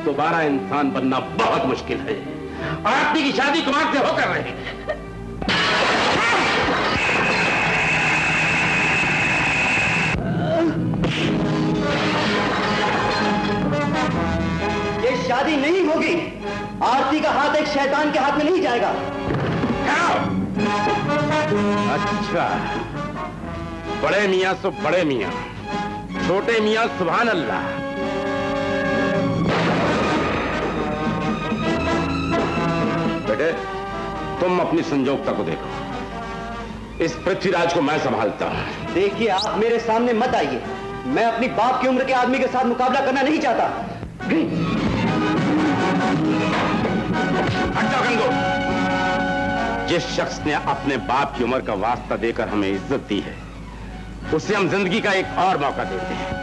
दोबारा इंसान बनना बहुत मुश्किल है। आरती की शादी कुमार से होकर रही। ये शादी नहीं होगी। आरती का हाथ एक शैतान के हाथ में नहीं जाएगा। अच्छा, बड़े मियाँ सो बड़े मियाँ, छोटे मियाँ सुभान अल्लाह। तुम अपनी संजोगता को देखो। इस पृथ्वीराज को मैं संभालता हूं। देखिए, आप मेरे सामने मत आइए। मैं अपनी बाप की उम्र के आदमी के साथ मुकाबला करना नहीं चाहता। हट जाओ गंगो। जिस शख्स ने अपने बाप की उम्र का वास्ता देकर हमें इज्जत दी है, उसे हम जिंदगी का एक और मौका देते हैं।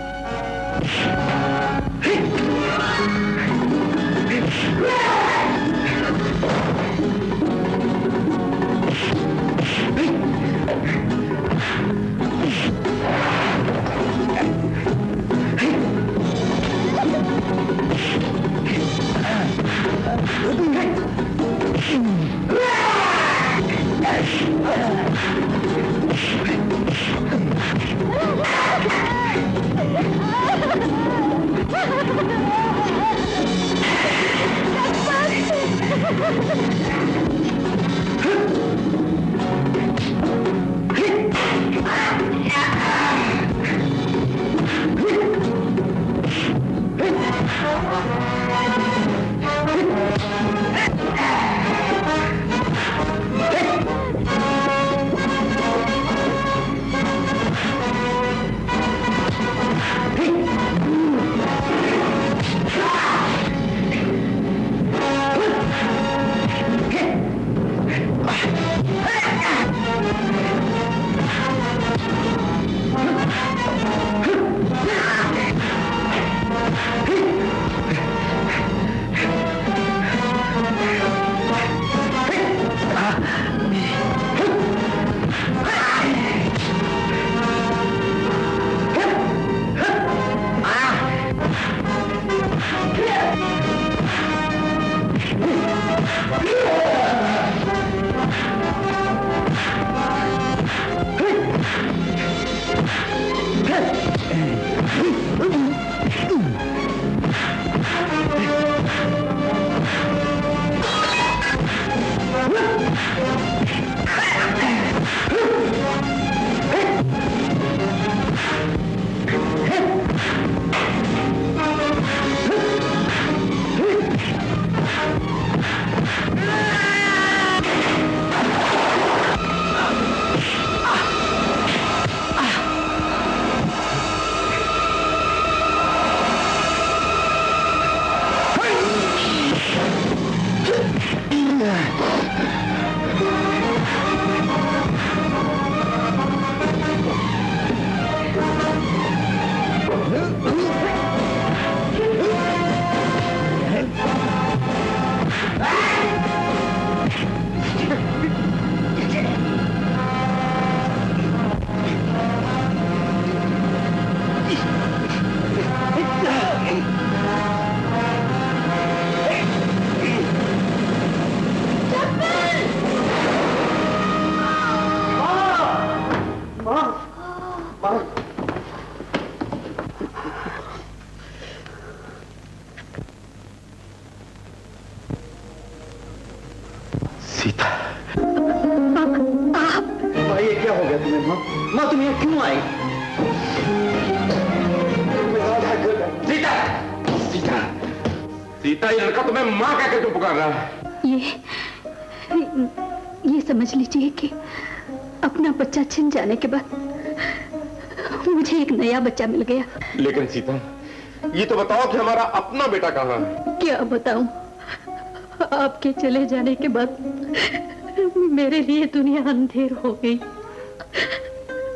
सीता, ये लड़का तुम्हें माँ कहकर क्यों पुकार रहा है? ये समझ लीजिए कि अपना बच्चा छिन जाने के बाद मुझे एक नया बच्चा मिल गया। लेकिन सीता, ये तो बताओ कि हमारा अपना बेटा कहाँ है? क्या बताऊं? आपके चले जाने के बाद मेरे लिए दुनिया अंधेर हो गई।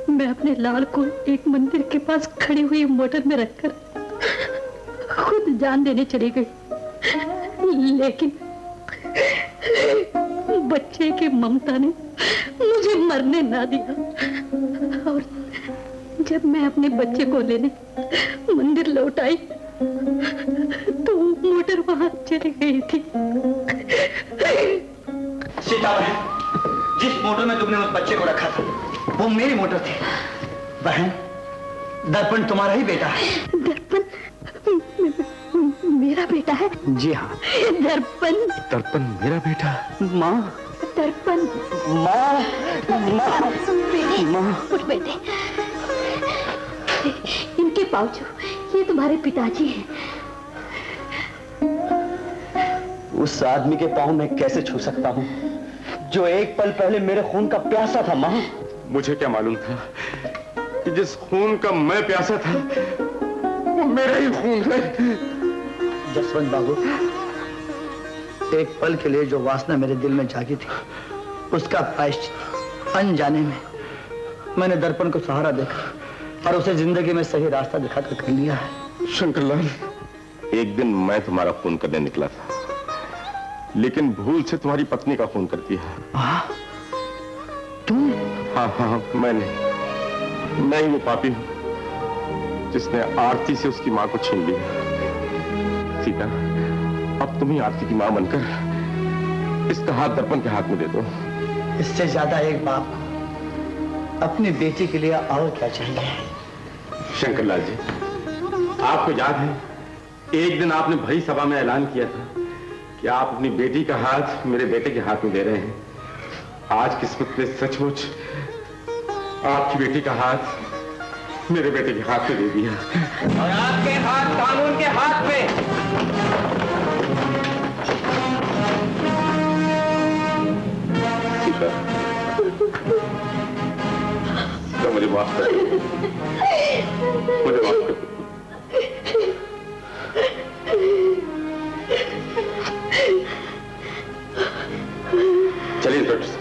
मैं अपने लाल को एक मंदिर के पास खड़ी हुई मोटर में रखकर खुद जान देने चली गई, लेकिन बच्चे की ममता ने मुझे मरने ना दिया। और जब मैं अपने बच्चे को लेने मंदिर लौट आई तो मोटर वहां चली गई थी। सीता बहन, जिस मोटर में तुमने उस बच्चे को रखा था वो मेरी मोटर थी। बहन, दर्पण तुम्हारा ही बेटा है। दर्पण मेरा बेटा है? जी हाँ। दर्पण मेरा बेटा? माँ, दर्पण। माँ, माँ, उठ बेटे। इनके पाँव, ये तुम्हारे पिताजी हैं। उस आदमी के पाँव में कैसे छू सकता हूँ जो एक पल पहले मेरे खून का प्यासा था मां। मुझे क्या मालूम था कि जिस खून का मैं प्यासा था वो मेरा ही खून है। जसवंत बाबू, एक पल के लिए जो वासना मेरे दिल में जागी थी, उसका प्रायश्चित अनजाने में मैंने दर्पण को सहारा देखा और उसे जिंदगी में सही रास्ता दिखाकर कर लिया है। शंकरलाल, एक दिन मैं तुम्हारा खून करने निकला था, लेकिन भूल से तुम्हारी पत्नी का खून कर दिया। तुम? हाँ, मैं ही वो पापी हूँ जिसने आरती से उसकी माँ को छीन लिया। सीता, अब तुम ही आरती की माँ बनकर इसका हाथ दर्पण के हाथ में दे दो। इससे ज्यादा एक बाप को अपनी बेटी के लिए और क्या चाहिए? शंकरलाल जी, आपको याद है एक दिन आपने भरी सभा में ऐलान किया था कि आप अपनी बेटी का हाथ मेरे बेटे के हाथ में दे रहे हैं। आज किस्मत ने सचमुच आपकी बेटी का हाथ मेरे बेटे के हाथ में दे दिया। और आपके हाथ कानून के हाथ में। सीता, सीता मुझे माफ कर दो, मुझे माफ कर दो। चलिए डॉक्टर साहब।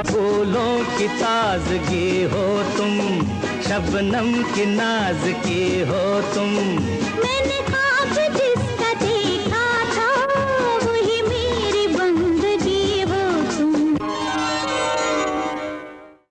फूलों की ताजगी हो तुम, शबनम की नाज़ की हो तुम। मैंने ख्वाब